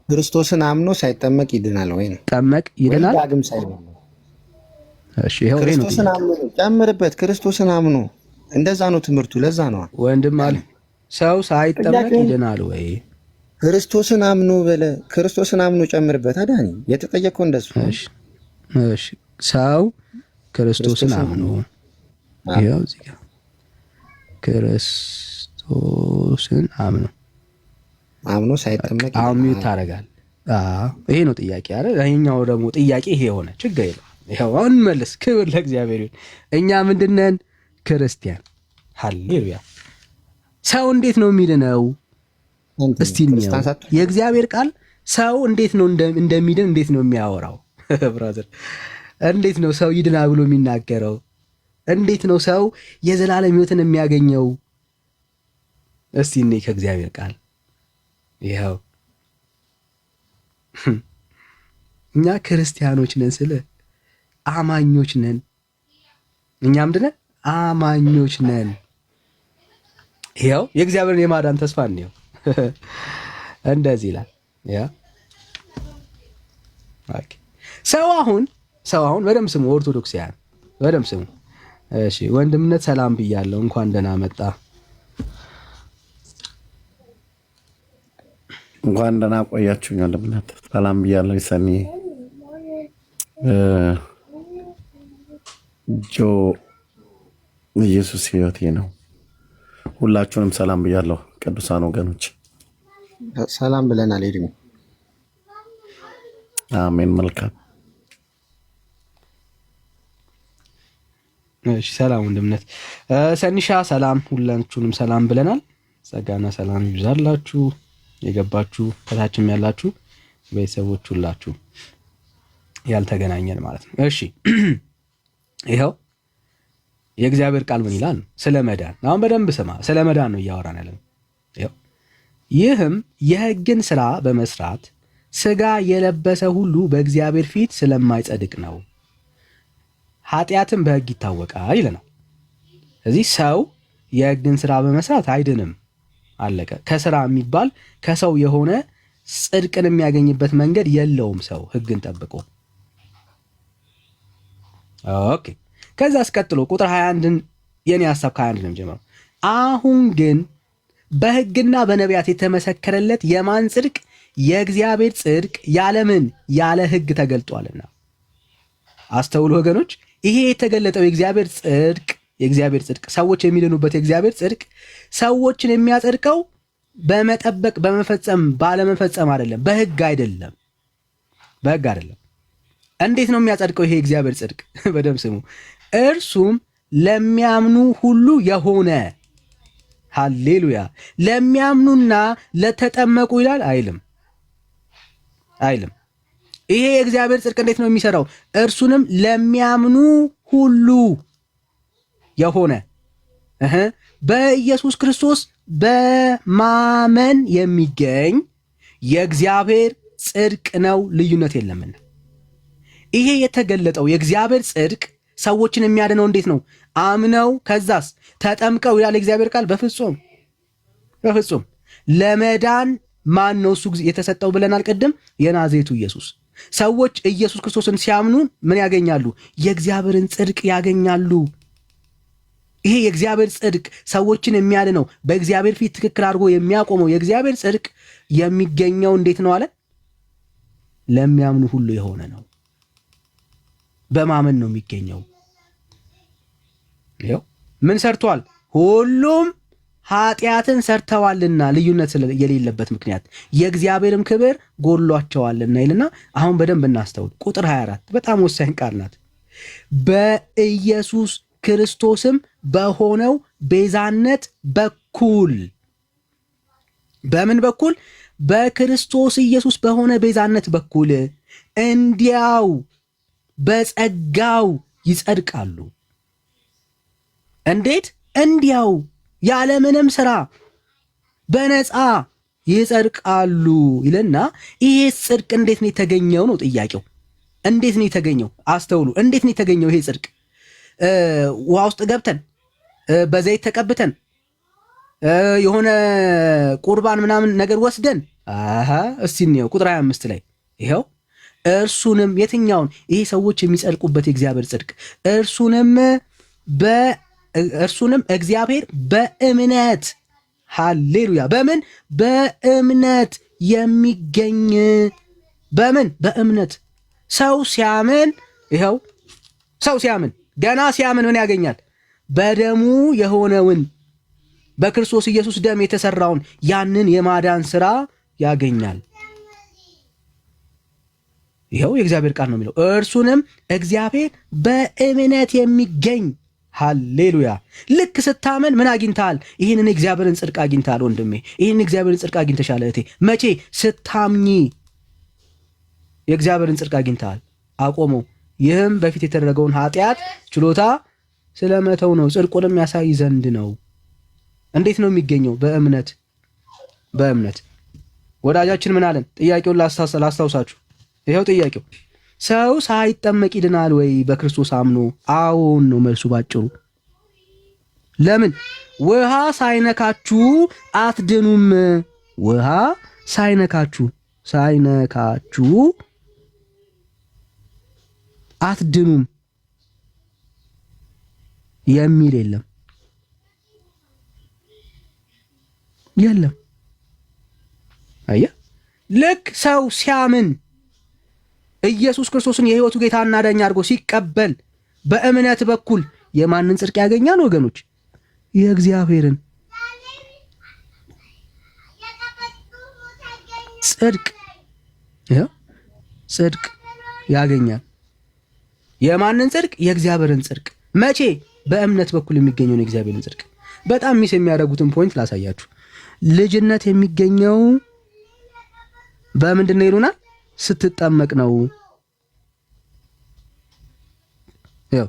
Speaker 4: ክርስቶስን አምኖ ሳይጠመቅ ይድናል ወይ ነው?
Speaker 3: ጠመቅ ይድናል።
Speaker 4: ዳግም ሳይሆን
Speaker 3: እሺ ይሄው
Speaker 4: ክርስቶስን አምኖ ጨምርበት። ክርስቶስን አምኖ እንደዛ ነው ትምህርቱ። ለዛ ነው
Speaker 3: ወንድም አለ ሰው ሳይጠመቅ ይድናል ወይ?
Speaker 4: ክርስቶስን አምኖ በለ። ክርስቶስን አምኖ ጨምርበት። አዳኒ የተጠየቀው እንደሱ።
Speaker 3: እሺ ሰው ክርስቶስን አምኖ ይሄው እዚህ ጋር ክርስቶስን አምኖ ሳይጠመቅ አሚው ታረጋል። ይሄ ነው ጥያቄ አይደል? ይሄኛው ደግሞ ጥያቄ ይሄ ሆነ። ችግር የለም። ይሄው እንመልስ። ክብር ለእግዚአብሔር ይሁን። እኛ ምንድነን? ክርስቲያን። ሃሌሉያ። ሰው እንዴት ነው የሚድነው? እስቲ እንየው። የእግዚአብሔር ቃል ሰው እንዴት ነው እንደሚድን እንዴት ነው የሚያወራው? ብራዘር እንዴት ነው ሰው ይድና ብሎ የሚናገረው? እንዴት ነው ሰው የዘላለም ሕይወትን የሚያገኘው? እስቲ እኔ ከእግዚአብሔር ቃል ይኸው እኛ ክርስቲያኖች ነን ስለ አማኞች ነን። እኛ ምንድነን? አማኞች ነን። ይኸው የእግዚአብሔርን የማዳን ተስፋ እንየው። እንደዚህ ይላል። ያ ኦኬ። ሰው አሁን በደምብ ስሙ፣ ኦርቶዶክሳውያን በደምብ ስሙ። እሺ ወንድምነት ሰላም ብያለሁ። እንኳን ደህና መጣ።
Speaker 1: እንኳን ደህና ቆያችሁኝ። ወንድምነት ሰላም ብያለሁ። ይሰኒ ጆ ኢየሱስ ሕይወቴ ነው። ሁላችሁንም ሰላም ብያለሁ ቅዱሳን ወገኖች።
Speaker 4: ሰላም ብለናል። ሄድሙ
Speaker 1: አሜን። መልካም
Speaker 3: እሺ ሰላም ወንድምነት ሰኒሻ ሰላም፣ ሁላችሁንም ሰላም ብለናል። ጸጋና ሰላም ይብዛላችሁ። የገባችሁ ከታችም ያላችሁ ቤተሰቦች ሁላችሁ ያልተገናኘን ማለት ነው። እሺ ይኸው የእግዚአብሔር ቃል ምን ይላል? ስለ መዳን አሁን በደንብ ስማ። ስለ መዳን ነው እያወራን ያለነው። ይህም የሕግን ስራ በመስራት ስጋ የለበሰ ሁሉ በእግዚአብሔር ፊት ስለማይጸድቅ ነው፣ ኃጢአትም በሕግ ይታወቃል ይለናል። ስለዚህ ሰው የሕግን ስራ በመስራት አይድንም። አለቀ። ከስራ የሚባል ከሰው የሆነ ጽድቅን የሚያገኝበት መንገድ የለውም ሰው ሕግን ጠብቆ። ኦኬ ከዛ አስቀጥሎ ቁጥር 21ን የኔ ሐሳብ ከ21 ነው ጀምሮ አሁን ግን በሕግና በነቢያት የተመሰከረለት የማን ጽድቅ? የእግዚአብሔር ጽድቅ ያለምን ያለ ሕግ ተገልጧልና። አስተውሉ ወገኖች፣ ይሄ የተገለጠው የእግዚአብሔር ጽድቅ ሰዎች የሚድኑበት የእግዚአብሔር ጽድቅ ሰዎችን የሚያጸድቀው በመጠበቅ በመፈጸም ባለመፈጸም አይደለም፣ በሕግ አይደለም። እንዴት ነው የሚያጸድቀው ይሄ የእግዚአብሔር ጽድቅ? በደምብ ስሙ። እርሱም ለሚያምኑ ሁሉ የሆነ ሃሌሉያ፣ ለሚያምኑና ለተጠመቁ ይላል አይልም። ይሄ የእግዚአብሔር ጽድቅ እንዴት ነው የሚሰራው? እርሱንም ለሚያምኑ ሁሉ የሆነ በኢየሱስ ክርስቶስ በማመን የሚገኝ የእግዚአብሔር ጽድቅ ነው፣ ልዩነት የለምና። ይሄ የተገለጠው የእግዚአብሔር ጽድቅ ሰዎችን የሚያድነው እንዴት ነው? አምነው ከዛስ ተጠምቀው ይላል የእግዚአብሔር ቃል። በፍጹም ለመዳን ማን ነው እሱ የተሰጠው ብለናል ቅድም? የናዝሬቱ ኢየሱስ። ሰዎች ኢየሱስ ክርስቶስን ሲያምኑ ምን ያገኛሉ? የእግዚአብሔርን ጽድቅ ያገኛሉ። ይሄ የእግዚአብሔር ጽድቅ ሰዎችን የሚያድነው በእግዚአብሔር ፊት ትክክል አድርጎ የሚያቆመው የእግዚአብሔር ጽድቅ የሚገኘው እንዴት ነው አለ? ለሚያምኑ ሁሉ የሆነ ነው። በማመን ነው የሚገኘው። ይኸው ምን ሰርቷል? ሁሉም ኃጢአትን ሰርተዋልና ልዩነት የሌለበት ምክንያት የእግዚአብሔርም ክብር ጎሏቸዋልና ይልና አሁን በደንብ እናስተውል። ቁጥር 24 በጣም ወሳኝ ቃል ናት። በኢየሱስ በክርስቶስም በሆነው ቤዛነት በኩል በምን በኩል? በክርስቶስ ኢየሱስ በሆነ ቤዛነት በኩል እንዲያው በጸጋው ይጸድቃሉ። እንዴት? እንዲያው ያለምንም ሥራ በነፃ ይጸድቃሉ ይልና ይሄ ጽድቅ እንዴት ነው የተገኘው ነው ጥያቄው። እንዴት ነው የተገኘው? አስተውሉ። እንዴት ነው የተገኘው ይሄ ጽድቅ? ውሃ ውስጥ ገብተን በዘይት ተቀብተን የሆነ ቁርባን ምናምን ነገር ወስደን እስቲ እንየው። ቁጥር 25 ላይ ይኸው እርሱንም የትኛውን? ይሄ ሰዎች የሚጸድቁበት የእግዚአብሔር ጽድቅ እርሱንም እግዚአብሔር በእምነት ሃሌሉያ። በምን? በእምነት የሚገኝ በምን? በእምነት ሰው ሲያምን ይኸው ሰው ሲያምን ገና ሲያምን ምን ያገኛል? በደሙ የሆነውን በክርስቶስ ኢየሱስ ደም የተሰራውን ያንን የማዳን ሥራ ያገኛል። ይኸው የእግዚአብሔር ቃል ነው የሚለው እርሱንም እግዚአብሔር በእምነት የሚገኝ ሃሌሉያ። ልክ ስታመን ምን አግኝተሃል? ይህንን እግዚአብሔርን ጽድቅ አግኝተሃል ወንድሜ። ይህንን እግዚአብሔርን ጽድቅ አግኝተሻል እህቴ። መቼ? ስታምኚ የእግዚአብሔርን ጽድቅ አግኝተሃል። አቆመው። ይህም በፊት የተደረገውን ኃጢአት ችሎታ ስለመተው ነው፣ ጽድቁንም ያሳይ ዘንድ ነው። እንዴት ነው የሚገኘው? በእምነት። በእምነት ወዳጃችን ምን አለን? ጥያቄውን ላስታውሳችሁ። ይኸው ጥያቄው ሰው ሳይጠመቅ ይድናል ወይ በክርስቶስ አምኖ? አዎን ነው መልሱ ባጭሩ። ለምን? ውሃ ሳይነካችሁ አትድኑም። ውሃ ሳይነካችሁ አትድኑም የሚል የለም። አየህ፣ ልክ ሰው ሲያምን ኢየሱስ ክርስቶስን የሕይወቱ ጌታና ዳኛ አድርጎ ሲቀበል በእምነት በኩል የማንን ጽድቅ ያገኛል ወገኖች? የእግዚአብሔርን ጽድቅ ያገኛል። የማንን ጽድቅ? የእግዚአብሔርን ጽድቅ። መቼ? በእምነት በኩል የሚገኘውን የእግዚአብሔርን ጽድቅ። በጣም ሚስ የሚያደርጉትን ፖይንት ላሳያችሁ። ልጅነት የሚገኘው በምንድን ነው ይሉናል? ስትጠመቅ ነው። ያው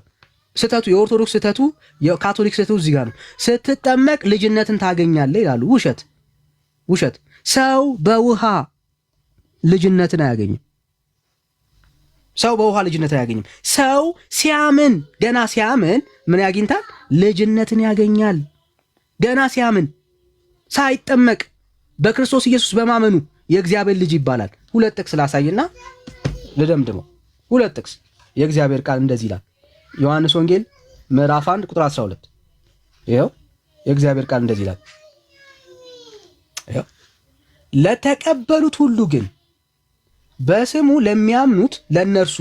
Speaker 3: ስተቱ የኦርቶዶክስ ስተቱ የካቶሊክ ስተቱ እዚህ ጋር ነው። ስትጠመቅ ልጅነትን ታገኛለህ ይላሉ። ውሸት። ሰው በውሃ ልጅነትን አያገኝም። ሰው ሲያምን ገና ሲያምን ምን ያግኝታል? ልጅነትን ያገኛል። ገና ሲያምን ሳይጠመቅ በክርስቶስ ኢየሱስ በማመኑ የእግዚአብሔር ልጅ ይባላል። ሁለት ጥቅስ ላሳይና ልደምድመው። ሁለት ጥቅስ የእግዚአብሔር ቃል እንደዚህ ይላል። ዮሐንስ ወንጌል ምዕራፍ 1 ቁጥር 12 ይኸው የእግዚአብሔር ቃል እንደዚህ ይላል። ይኸው ለተቀበሉት ሁሉ ግን በስሙ ለሚያምኑት ለነርሱ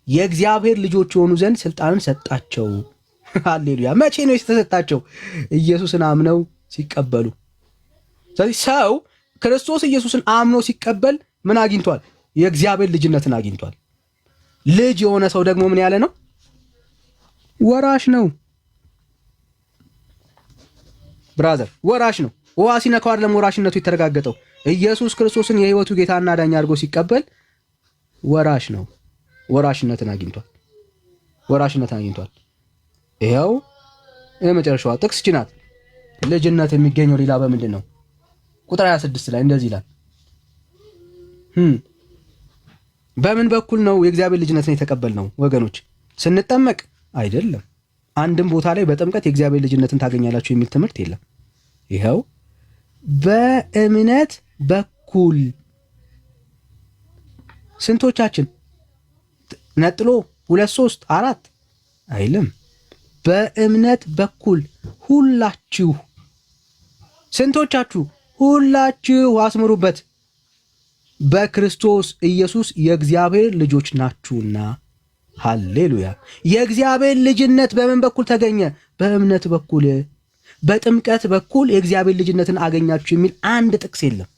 Speaker 3: የእግዚአብሔር ልጆች የሆኑ ዘንድ ስልጣንን ሰጣቸው። ሃሌሉያ። መቼ ነው የተሰጣቸው? ኢየሱስን አምነው ሲቀበሉ። ስለዚህ ሰው ክርስቶስ ኢየሱስን አምኖ ሲቀበል ምን አግኝቷል? የእግዚአብሔር ልጅነትን አግኝቷል። ልጅ የሆነ ሰው ደግሞ ምን ያለ ነው? ወራሽ ነው። ብራዘር ወራሽ ነው። ውሃ ሲነካው አይደለም ወራሽነቱ የተረጋገጠው። ኢየሱስ ክርስቶስን የሕይወቱ ጌታና ዳኛ አድርጎ ሲቀበል ወራሽ ነው። ወራሽነትን አግኝቷል። ይኸው የመጨረሻዋ ጥቅስ ናት። ልጅነት የሚገኘው ሌላ በምንድን ነው? ቁጥር 26 ላይ እንደዚህ ይላል። በምን በኩል ነው የእግዚአብሔር ልጅነትን የተቀበልነው ወገኖች? ስንጠመቅ አይደለም። አንድም ቦታ ላይ በጥምቀት የእግዚአብሔር ልጅነትን ታገኛላችሁ የሚል ትምህርት የለም። ይኸው በእምነት በኩል ስንቶቻችን? ነጥሎ 2 3 4 አይልም። በእምነት በኩል ሁላችሁ። ስንቶቻችሁ? ሁላችሁ። አስምሩበት። በክርስቶስ ኢየሱስ የእግዚአብሔር ልጆች ናችሁና። ሃሌሉያ። የእግዚአብሔር ልጅነት በምን በኩል ተገኘ? በእምነት በኩል። በጥምቀት በኩል የእግዚአብሔር ልጅነትን አገኛችሁ የሚል አንድ ጥቅስ የለም።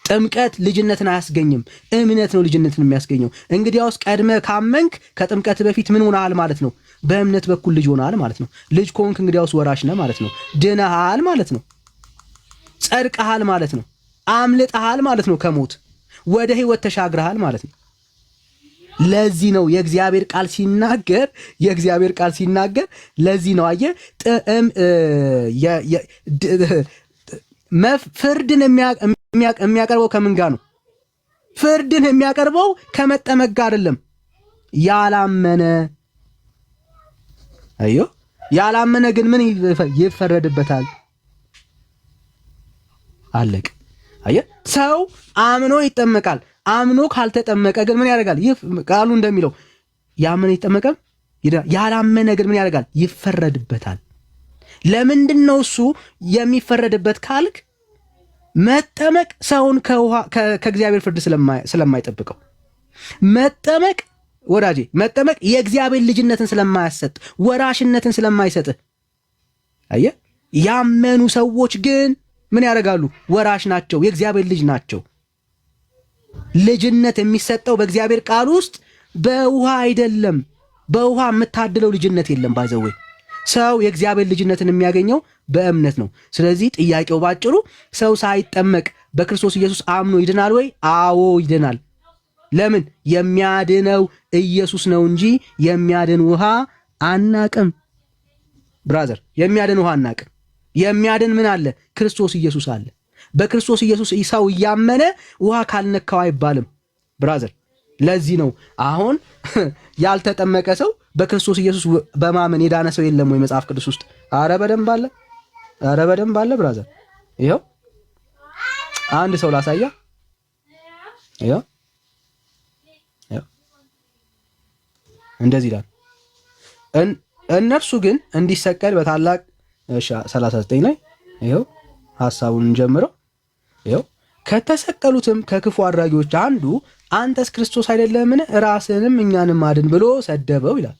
Speaker 3: ጥምቀት ልጅነትን አያስገኝም። እምነት ነው ልጅነትን የሚያስገኘው። እንግዲያውስ ቀድመ ካመንክ ከጥምቀት በፊት ምን ሆነሃል ማለት ነው? በእምነት በኩል ልጅ ሆነሃል ማለት ነው። ልጅ ከሆንክ እንግዲያውስ ወራሽ ነህ ማለት ነው። ድነሃል ማለት ነው። ጸድቀሃል ማለት ነው። አምልጠሃል ማለት ነው። ከሞት ወደ ህይወት ተሻግረሃል ማለት ነው። ለዚህ ነው የእግዚአብሔር ቃል ሲናገር ለዚህ ነው አየህ ፍርድን የሚያቀርበው ከምን ጋር ነው? ፍርድን የሚያቀርበው ከመጠመቅ ጋር አይደለም። ያላመነ ግን ምን ይፈረድበታል? አለቅ። አየህ ሰው አምኖ ይጠመቃል። አምኖ ካልተጠመቀ ግን ምን ያደርጋል? ቃሉ እንደሚለው ያመነ ይጠመቃል። ያላመነ ግን ምን ያደርጋል? ይፈረድበታል። ለምንድን ነው እሱ የሚፈረድበት ካልክ መጠመቅ ሰውን ከእግዚአብሔር ፍርድ ስለማይጠብቀው፣ መጠመቅ የእግዚአብሔር ልጅነትን ስለማያሰጥ፣ ወራሽነትን ስለማይሰጥ። አየህ ያመኑ ሰዎች ግን ምን ያደርጋሉ? ወራሽ ናቸው፣ የእግዚአብሔር ልጅ ናቸው። ልጅነት የሚሰጠው በእግዚአብሔር ቃል ውስጥ በውሃ አይደለም። በውሃ የምታድለው ልጅነት የለም። ባይዘዌ ሰው የእግዚአብሔር ልጅነትን የሚያገኘው በእምነት ነው። ስለዚህ ጥያቄው ባጭሩ ሰው ሳይጠመቅ በክርስቶስ ኢየሱስ አምኖ ይድናል ወይ? አዎ ይድናል። ለምን? የሚያድነው ኢየሱስ ነው እንጂ የሚያድን ውሃ አናቅም። ብራዘር የሚያድን ውሃ አናቅም። የሚያድን ምን አለ? ክርስቶስ ኢየሱስ አለ። በክርስቶስ ኢየሱስ ሰው እያመነ ውሃ ካልነካው አይባልም ብራዘር። ለዚህ ነው አሁን ያልተጠመቀ ሰው በክርስቶስ ኢየሱስ በማመን የዳነ ሰው የለም ወይ መጽሐፍ ቅዱስ ውስጥ? አረ በደንብ አለ ብራዘር። ይኸው አንድ ሰው ላሳያ። ይኸው እንደዚህ ይላል። እነርሱ ግን እንዲሰቀል በታላቅ 39 ላይ ይኸው ሐሳቡን እንጀምረው። ይኸው ከተሰቀሉትም ከክፉ አድራጊዎች አንዱ አንተስ ክርስቶስ አይደለምን? ራስንም እኛንም አድን ብሎ ሰደበው ይላል።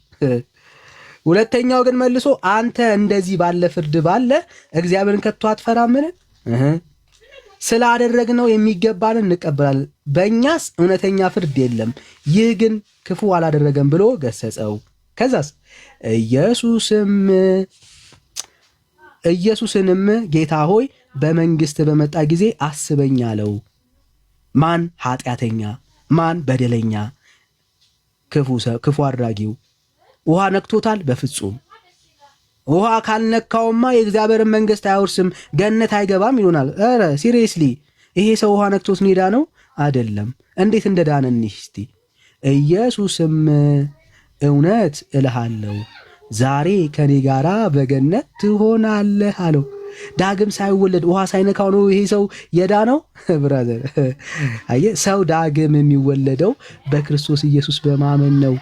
Speaker 3: ሁለተኛው ግን መልሶ አንተ እንደዚህ ባለ ፍርድ ባለ እግዚአብሔርን ከቶ አትፈራምን? ስላደረግነው የሚገባንን እንቀበላለን፣ በእኛስ እውነተኛ ፍርድ የለም። ይህ ግን ክፉ አላደረገም ብሎ ገሰጸው። ከዛስ ኢየሱስንም ጌታ ሆይ በመንግስት በመጣ ጊዜ አስበኝ አለው። ማን? ኃጢአተኛ። ማን? በደለኛ፣ ክፉ አድራጊው። ውሃ ነክቶታል? በፍጹም። ውሃ ካልነካውማ የእግዚአብሔርን መንግስት አይወርስም፣ ገነት አይገባም ይሉናል። ኧረ ሲሪየስሊ ይሄ ሰው ውሃ ነክቶት ሄዳ ነው አይደለም? እንዴት እንደዳነ እስቲ። ኢየሱስም እውነት እልሃለሁ ዛሬ ከኔ ጋራ በገነት ትሆናለህ አለው። ዳግም ሳይወለድ ውሃ ሳይነካው ነው ይሄ ሰው የዳነው ብራዘር። አየህ ሰው ዳግም የሚወለደው በክርስቶስ ኢየሱስ በማመን ነው።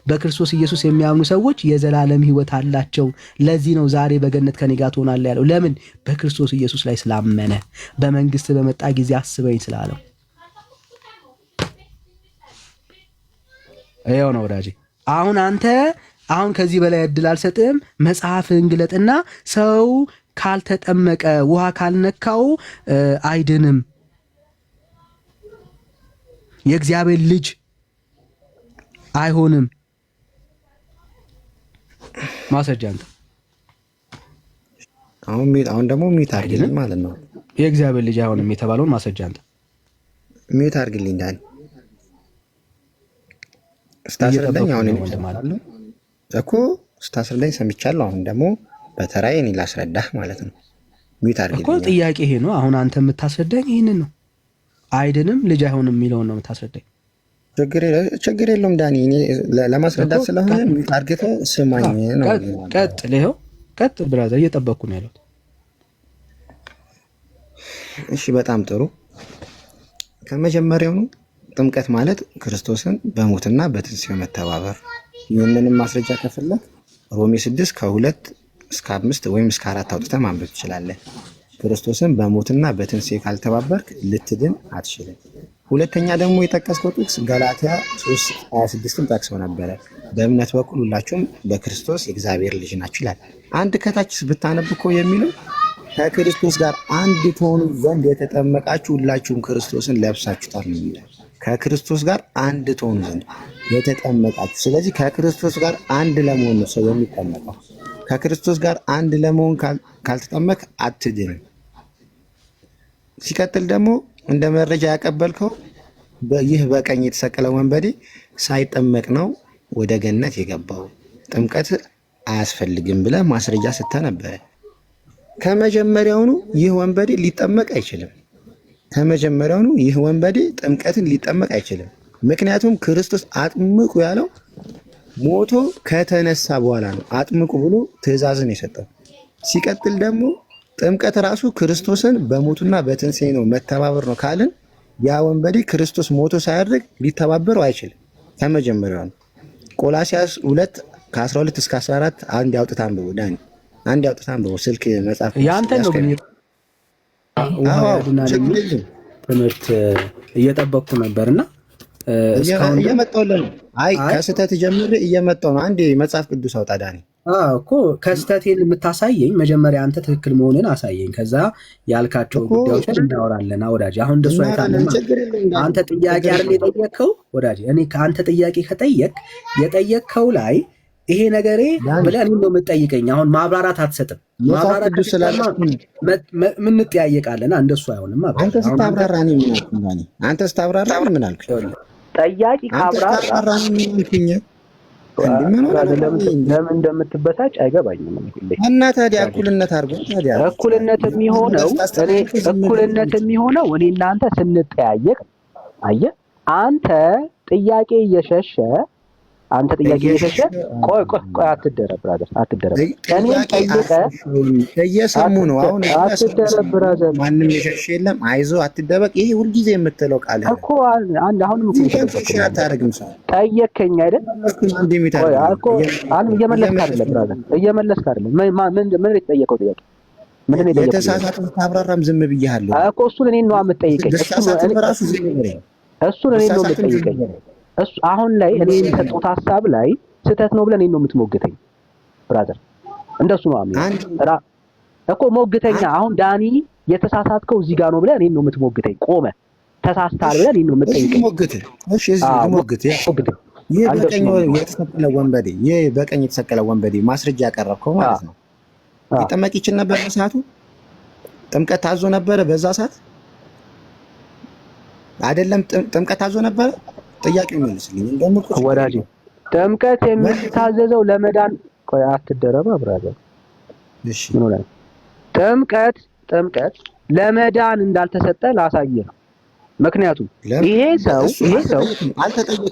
Speaker 3: በክርስቶስ ኢየሱስ የሚያምኑ ሰዎች የዘላለም ሕይወት አላቸው። ለዚህ ነው ዛሬ በገነት ከኔ ጋር ትሆናለህ ያለው። ለምን? በክርስቶስ ኢየሱስ ላይ ስላመነ፣ በመንግስት በመጣ ጊዜ አስበኝ ስላለው። ይኸው ነው ወዳጄ። አሁን ከዚህ በላይ እድል አልሰጥም። መጽሐፍን ግለጥና ሰው ካልተጠመቀ ውሃ ካልነካው አይድንም፣ የእግዚአብሔር ልጅ አይሆንም። ማስረጃ አንተ
Speaker 4: አሁን ደግሞ ሚት አድርግልኝ ማለት ነው።
Speaker 3: የእግዚአብሔር ልጅ አይሆንም የተባለውን ማስረጃ አንተ
Speaker 4: ሚት አድርግልኝ ዳኒ ስታስረዳኝ። አሁን እኮ ስታስረዳኝ ሰምቻለሁ። አሁን ደግሞ በተራዬ እኔ ላስረዳህ ማለት ነው። ሚት አድርግልኝ
Speaker 3: እኮ ጥያቄ ይሄ ነው። አሁን አንተ የምታስረዳኝ ይህንን ነው። አይድንም ልጅ አይሆንም የሚለውን ነው የምታስረዳኝ።
Speaker 4: ችግር የለውም ዳኒ፣ እኔ ለማስረዳት ስለሆነ ሚት አድርገህ ስማኝ ነው።
Speaker 3: ቀጥል፣ ይኸው ቀጥል ብራዘር፣ እየጠበቅኩ ነው ያለሁት።
Speaker 4: እሺ በጣም ጥሩ። ከመጀመሪያው ነው ጥምቀት ማለት ክርስቶስን በሞትና በትንሣኤው መተባበር። ይህንንም ማስረጃ ከፈለግ ሮሜ 6 ከ2 እስከ 5 ወይም እስከ 4 አውጥተህ ማንበብ ትችላለህ። ክርስቶስን በሞትና በትንሣኤ ካልተባበርክ ልትድን አትችልም። ሁለተኛ ደግሞ የጠቀስከው ጥቅስ ገላትያ 3:26ን ጠቅሰው ነበረ። በእምነት በኩል ሁላችሁም በክርስቶስ የእግዚአብሔር ልጅ ናችሁ ይላል። አንድ ከታች ብታነብ እኮ የሚለው ከክርስቶስ ጋር አንድ ትሆኑ ዘንድ የተጠመቃችሁ ሁላችሁም ክርስቶስን ለብሳችሁታል ነው የሚለው። ከክርስቶስ ጋር አንድ ትሆኑ ዘንድ የተጠመቃችሁ። ስለዚህ ከክርስቶስ ጋር አንድ ለመሆን ነው ሰው የሚጠመቀው። ከክርስቶስ ጋር አንድ ለመሆን ካልተጠመቅ አትድንም። ሲቀጥል ደግሞ እንደ መረጃ ያቀበልከው ይህ በቀኝ የተሰቀለ ወንበዴ ሳይጠመቅ ነው ወደ ገነት የገባው፣ ጥምቀት አያስፈልግም ብለህ ማስረጃ ስተነበረ። ከመጀመሪያውኑ ይህ ወንበዴ ሊጠመቅ አይችልም። ከመጀመሪያውኑ ይህ ወንበዴ ጥምቀትን ሊጠመቅ አይችልም። ምክንያቱም ክርስቶስ አጥምቁ ያለው ሞቶ ከተነሳ በኋላ ነው። አጥምቁ ብሎ ትእዛዝን የሰጠው። ሲቀጥል ደግሞ ጥምቀት ራሱ ክርስቶስን በሞቱና በትንሣኤ ነው መተባበር ነው ካልን ያ ወንበዴ ክርስቶስ ሞቶ ሳያደርግ ሊተባበረው አይችልም። ከመጀመሪያው ነው። ቆላሲያስ 2 ከ12 እስከ 14 አንድ ያውጥታ አንብቦ ዳኒ አንድ ያውጥታ አንብቦ ስልክ መጽሐፍ
Speaker 3: ያንተ ነው። ግን ትምህርት እየጠበቅኩ ነበርና
Speaker 4: እየመጣሁልህ ነው። አይ ከስህተት ጀምሬ እየመጣሁ ነው። አንዴ መጽሐፍ ቅዱስ አውጣ ዳኒ።
Speaker 3: እኮ ከስህተቴን የምታሳየኝ መጀመሪያ አንተ ትክክል መሆንን አሳየኝ። ከዛ ያልካቸው ጉዳዮችን እናወራለን። ወዳጅ አሁን እንደሱ አይታለም። አንተ ጥያቄ አይደል የጠየቅከው ወዳጅ? እኔ ከአንተ ጥያቄ ከጠየቅ የጠየቅከው ላይ ይሄ ነገሬ ብለህ እኔን ነው የምትጠይቀኝ። አሁን ማብራራት አትሰጥም። ማብራራት ምን እንጠያየቃለን? እንደሱ አይሆንም።
Speaker 4: አንተ ስታብራራ እኔ ምን አልኩኝ? አንተ ስታብራራ ምን አልኩኝ?
Speaker 2: ጠያቂ ካብራራ
Speaker 4: ምን አልኩኝ?
Speaker 2: ለምን እንደምትበሳጭ አይገባኝም።
Speaker 4: እና ታዲያ እኩልነት አድርጎ ታዲያ
Speaker 2: እኩልነት የሚሆነው እኔ እናንተ ስንጠያየቅ፣ አየህ አንተ ጥያቄ እየሸሸ ቆይ አትደረብ ብራዘር፣ አትደረብ። እኔን ጠይቀህ
Speaker 4: እየሰሙ ነው አሁን።
Speaker 2: አትደረብ ብራዘር፣
Speaker 4: ማንም የሸሸ የለም። አይዞህ አትደበቅ። ይሄ ሁልጊዜ የምትለው ቃል
Speaker 2: እኮ አሁንም
Speaker 4: አታደርግም። ሰው
Speaker 2: ጠየከኝ አይደል? እየመለስክ አይደለም ብራዘር፣ እየመለስክ አይደለም። ምን የተጠየቀው ጥያቄ ምንድን ነው የጠየቀው?
Speaker 4: የተሳሳተውን ታብራራም ዝም ብያለሁ
Speaker 2: እኮ። እሱን እኔን ነው የምትጠይቀኝ። እሱን እኔን ነው የምትጠይቀኝ። እሱ አሁን ላይ እኔ የሰጠሁት ሀሳብ ላይ ስህተት ነው ብለህ እኔን ነው የምትሞግተኝ ብራዘር። እንደሱ ነው አምኝ እኮ ሞግተኛ። አሁን ዳኒ የተሳሳትከው እዚህ ጋር ነው ብለህ እኔን ነው የምትሞግተኝ። ቆመ ተሳስተሃል ብለህ እኔን ነው የምትጠይቀኝ።
Speaker 4: እሺ እዚህ ሞግት። ይህ በቀኝ የተሰቀለ ወንበዴ ማስረጃ ያቀረብከው ማለት ነው። ሊጠመቅ ይችል ነበር በሰዓቱ? ጥምቀት ታዞ ነበረ በዛ ሰዓት አይደለም? ጥምቀት ታዞ ነበረ? ጥያቄው መልስልኝ። እንደምቆ
Speaker 2: ወዳጅ ጥምቀት የሚታዘዘው ለመዳን። ቆይ አትደረባ ብራዘር።
Speaker 4: እሺ
Speaker 2: ምን ሆነ? ጥምቀት ለመዳን እንዳልተሰጠ ላሳየ ነው። ምክንያቱም ይሄ ሰው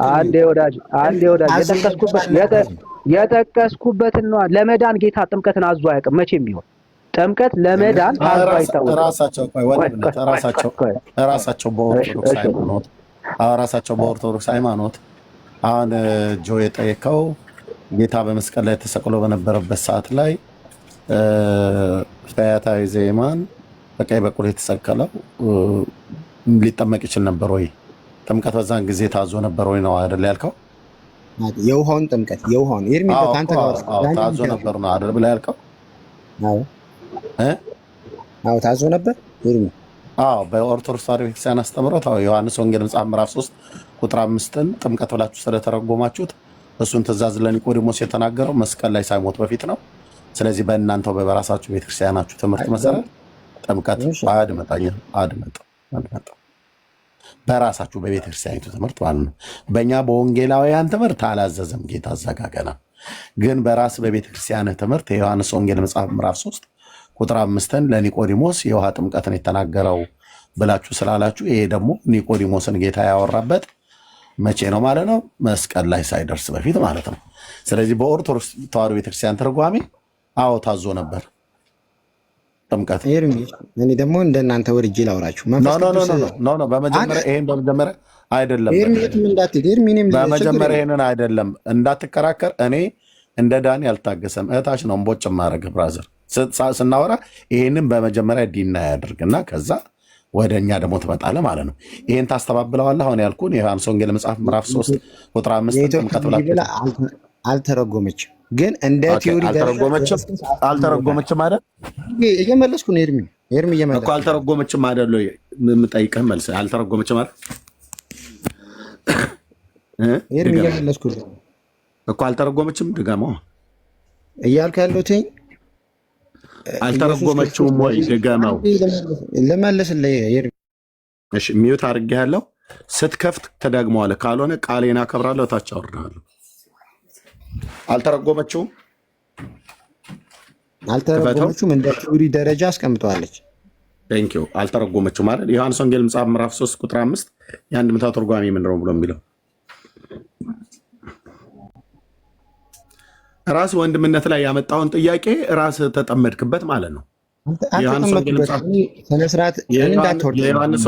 Speaker 2: አንዴ ወዳጅ የጠቀስኩበትን ነው። ለመዳን ጌታ ጥምቀትን አዞ አያውቅም መቼም ቢሆን። ጥምቀት ለመዳን አዞ አይታወቅም።
Speaker 1: ራሳቸው በኦርቶዶክስ ሃይማኖት አሁን ጆ የጠየቀው ጌታ በመስቀል ላይ ተሰቅሎ በነበረበት ሰዓት ላይ ፈያታዊ ዘየማን በቀኝ በኩል የተሰቀለው ሊጠመቅ ይችል ነበር ወይ? ጥምቀት በዛን ጊዜ ታዞ ነበር ወይ ነው አይደል ያልከው?
Speaker 4: የውሃውን ጥምቀት የውሃውን ካንተ ጋር
Speaker 1: ታዞ ነበር ነው አይደል ብለህ ያልከው?
Speaker 4: አዎ ታዞ ነበር ይርሚ።
Speaker 1: በኦርቶዶክስ ተዋሕዶ ቤተክርስቲያን አስተምሮት ዮሐንስ ወንጌል መጽሐፍ ምዕራፍ 3 ቁጥር 5ን ጥምቀት ብላችሁ ስለተረጎማችሁት እሱን ትእዛዝ ለኒቆዲሞስ የተናገረው መስቀል ላይ ሳይሞት በፊት ነው። ስለዚህ በእናንተው በራሳችሁ ቤተክርስቲያናችሁ ትምህርት መሰረት ጥምቀት አድመጥ በራሳችሁ በቤተክርስቲያኒቱ ትምህርጥ ማለት ነው። በእኛ በወንጌላውያን ትምህርት አላዘዘም ጌታ አዘጋገና። ግን በራስ በቤተክርስቲያንህ ትምህርት የዮሐንስ ወንጌል መጽሐፍ ምዕራፍ 3 ቁጥር 5ን ለኒቆዲሞስ የውሃ ጥምቀትን የተናገረው ብላችሁ ስላላችሁ፣ ይሄ ደግሞ ኒቆዲሞስን ጌታ ያወራበት መቼ ነው ማለት ነው? መስቀል ላይ ሳይደርስ በፊት ማለት ነው። ስለዚህ በኦርቶዶክስ ተዋሕዶ ቤተክርስቲያን ትርጓሜ ታዞ ነበር ጥምቀት።
Speaker 4: እኔ ደግሞ እንደናንተ ወርጄ ላውራችሁ።
Speaker 1: በመጀመሪያ አይደለም፣ በመጀመሪያ ይሄንን አይደለም እንዳትከራከር። እኔ እንደ ዳኒ አልታገሰም። እህታች ነው እምቦጭ ማድረግ ብራዘር ስናወራ ይሄንን በመጀመሪያ ዲና ያደርግና ከዛ ወደ እኛ ደግሞ ትመጣለህ ማለት ነው። ይሄን ታስተባብለዋለህ። አሁን ያልኩህን የዮሐንስ ወንጌል መጽሐፍ ምዕራፍ 3 ቁጥር 5 ጥምቀት ብላ
Speaker 4: አልተረጎመችም፣ ግን እንደ ቲዮሪ
Speaker 1: አልተረጎመችም አይደል?
Speaker 4: እየመለስኩ ነው። ኤርሚ እየመለስኩ
Speaker 1: እኮ አልተረጎመችም አይደል? የምጠይቅህ መልስ አልተረጎመችም አይደል?
Speaker 4: ኤርሚ እየመለስኩት
Speaker 1: እኮ አልተረጎመችም። ድገመው
Speaker 4: እያልኩ ያለሁትኝ
Speaker 1: አልተረጎመችውም ወይ? ድገመው።
Speaker 4: ልመልስልህ ኤርሚ።
Speaker 1: እሺ ሚዩት አድርጌያለሁ። ስትከፍት ተደግመዋለህ። ካልሆነ ቃሌን አከብራለሁ፣ ታች አወርዳለሁ። አልተረጎመችውም።
Speaker 4: አልተረጎመችውም። እንደ ቲዮሪ ደረጃ አስቀምጠዋለች።
Speaker 1: ቴንኪው። አልተረጎመችውም ማለት ዮሐንስ ወንጌል መጽሐፍ ምዕራፍ 3 ቁጥር 5 የአንድምታ ትርጓሜ ምንድን ነው ብሎ የሚለው ራስ ወንድምነት ላይ ያመጣውን ጥያቄ ራስ ተጠመድክበት ማለት ነው። የዮሐንስ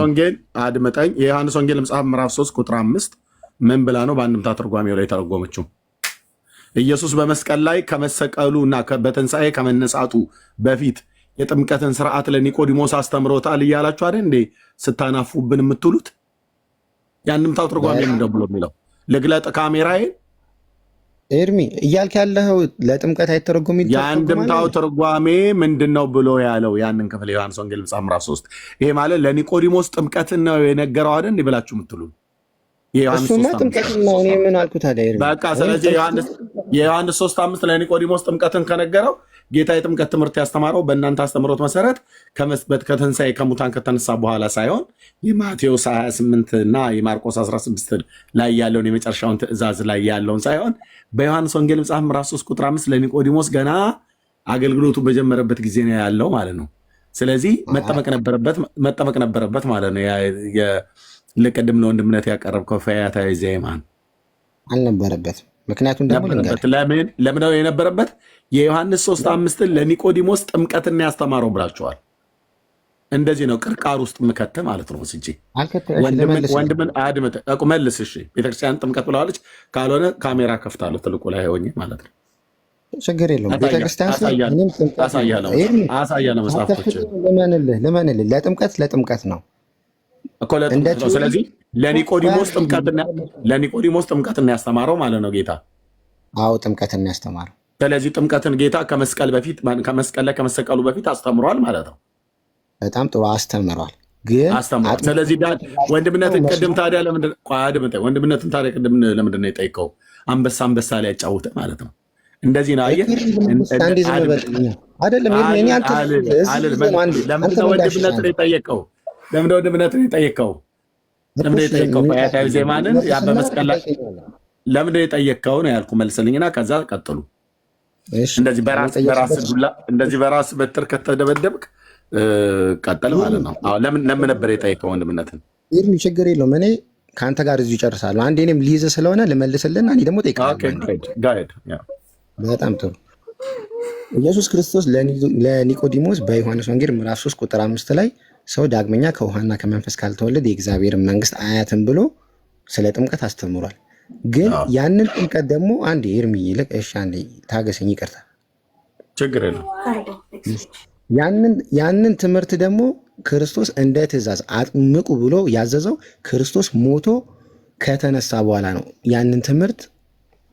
Speaker 1: ወንጌል አድምጠኝ። የዮሐንስ ወንጌል መጽሐፍ ምዕራፍ 3 ቁጥር 5 ምን ብላ ነው በአንድምታ ትርጓሜው ላይ ተረጎመችው? ኢየሱስ በመስቀል ላይ ከመሰቀሉ እና በትንሣኤ ከመነሳቱ በፊት የጥምቀትን ስርዓት ለኒቆዲሞስ አስተምሮታል እያላችሁ አይደል እንዴ ስታናፉብን የምትሉት? የአንድምታው ትርጓሜ ምንድን ብሎ የሚለው ልግለጥ ካሜራዬ።
Speaker 4: ኤርሚ እያልክ ያለኸው ለጥምቀት አይተረጎም።
Speaker 1: የአንድምታው ትርጓሜ ምንድን ነው ብሎ ያለው ያንን ክፍል የዮሐንስ ወንጌል መጽሐፍ ምዕራፍ 3 ይሄ ማለት ለኒቆዲሞስ ጥምቀትን ነው የነገረው አይደል እንዴ ብላችሁ የምትሉ
Speaker 4: እሱማ ጥምቀትን ነው። እኔ ምን አልኩ ታዲያ?
Speaker 1: በቃ ስለዚህ የዮሐንስ 3:5 ለኒቆዲሞስ ጥምቀትን ከነገረው ጌታ የጥምቀት ትምህርት ያስተማረው በእናንተ አስተምሮት መሰረት ከትንሣኤ ከሙታን ከተነሳ በኋላ ሳይሆን የማቴዎስ 28 እና የማርቆስ 16 ላይ ያለውን የመጨረሻውን ትእዛዝ ላይ ያለውን ሳይሆን በዮሐንስ ወንጌል መጽሐፍ ምዕራፍ 3 ቁጥር 5 ለኒቆዲሞስ ገና አገልግሎቱ በጀመረበት ጊዜ ነው ያለው ማለት ነው። ስለዚህ መጠመቅ ነበረበት ማለት ነው። ለቅድም ለወንድምነት ያቀረብከው ፈያታዊ ዜማን
Speaker 4: አልነበረበትም። ምክንያቱም ደግሞ
Speaker 1: ለምን ነው የነበረበት? የዮሐንስ 3:5 ለኒቆዲሞስ ጥምቀትን ያስተማረው ብላችኋል። እንደዚህ ነው ቅርቃር ውስጥ ምከተ ማለት ነው። ስጂ ወንድምን አድምጥ መልስ። እሺ ቤተክርስቲያን ጥምቀት ብለዋለች። ካልሆነ ካሜራ ከፍታለሁ ትልቁ ላይ ሆኜ ማለት ነው።
Speaker 4: ችግር የለውም። ቤተክርስቲያን
Speaker 1: አሳያለሁ። መጽሐፎች
Speaker 4: ልመንልህ ለጥምቀት ነው
Speaker 1: እኮ ለጥምቀት ነው። ስለዚህ ለኒቆዲሞስ ጥምቀትን ያስተማረው ማለት ነው ጌታ።
Speaker 4: አዎ ጥምቀትን ያስተማረው።
Speaker 1: ስለዚህ ጥምቀትን ጌታ ከመስቀል ላይ ከመሰቀሉ በፊት አስተምሯል ማለት ነው።
Speaker 4: በጣም ጥሩ አስተምሯል። ግን
Speaker 1: ስለዚህ ወንድምነትን ቅድም ታዲያ ወንድምነትን ታዲያ ቅድም ለምንድን ነው የጠይቀው? አንበሳ ላይ ያጫውተ ማለት ነው። እንደዚህ ነው። አየህ አይደለም? ለምንድን ነው ወንድምነትን የጠየቀው? ወንድምነትን የጠየቀው? ለምንድን የጠየቀው? ፈያታዊ ዜማንን በመስቀል ላይ ለምንድን የጠየቀው ነው ያልኩ። መልስልኝና ከዛ ቀጥሉ። እንደዚህ በራስ በትር ከተደበደብክ ቀጠል ማለት ነው። ለምን ነበር የጠየቀው ወንድምነትን?
Speaker 4: ይህም ችግር የለውም። እኔ ከአንተ ጋር እዚሁ ይጨርሳሉ። አንዴ እኔም ሊይዘህ ስለሆነ ልመልስልና እኔ ደግሞ ጠይቃለሁ። በጣም ጥሩ። ኢየሱስ ክርስቶስ ለኒቆዲሞስ በዮሐንስ ወንጌል ምዕራፍ 3 ቁጥር 5 ላይ ሰው ዳግመኛ ከውሃና ከመንፈስ ካልተወለደ የእግዚአብሔር መንግስት አያትም ብሎ ስለ ጥምቀት አስተምሯል። ግን ያንን ጥምቀት ደግሞ አንዴ ኤርሚ ይልቅ አንዴ ታገሰኝ፣ ይቅርታ
Speaker 1: ችግር የለም።
Speaker 4: ያንን ትምህርት ደግሞ ክርስቶስ እንደ ትእዛዝ አጥምቁ ብሎ ያዘዘው ክርስቶስ ሞቶ ከተነሳ በኋላ ነው።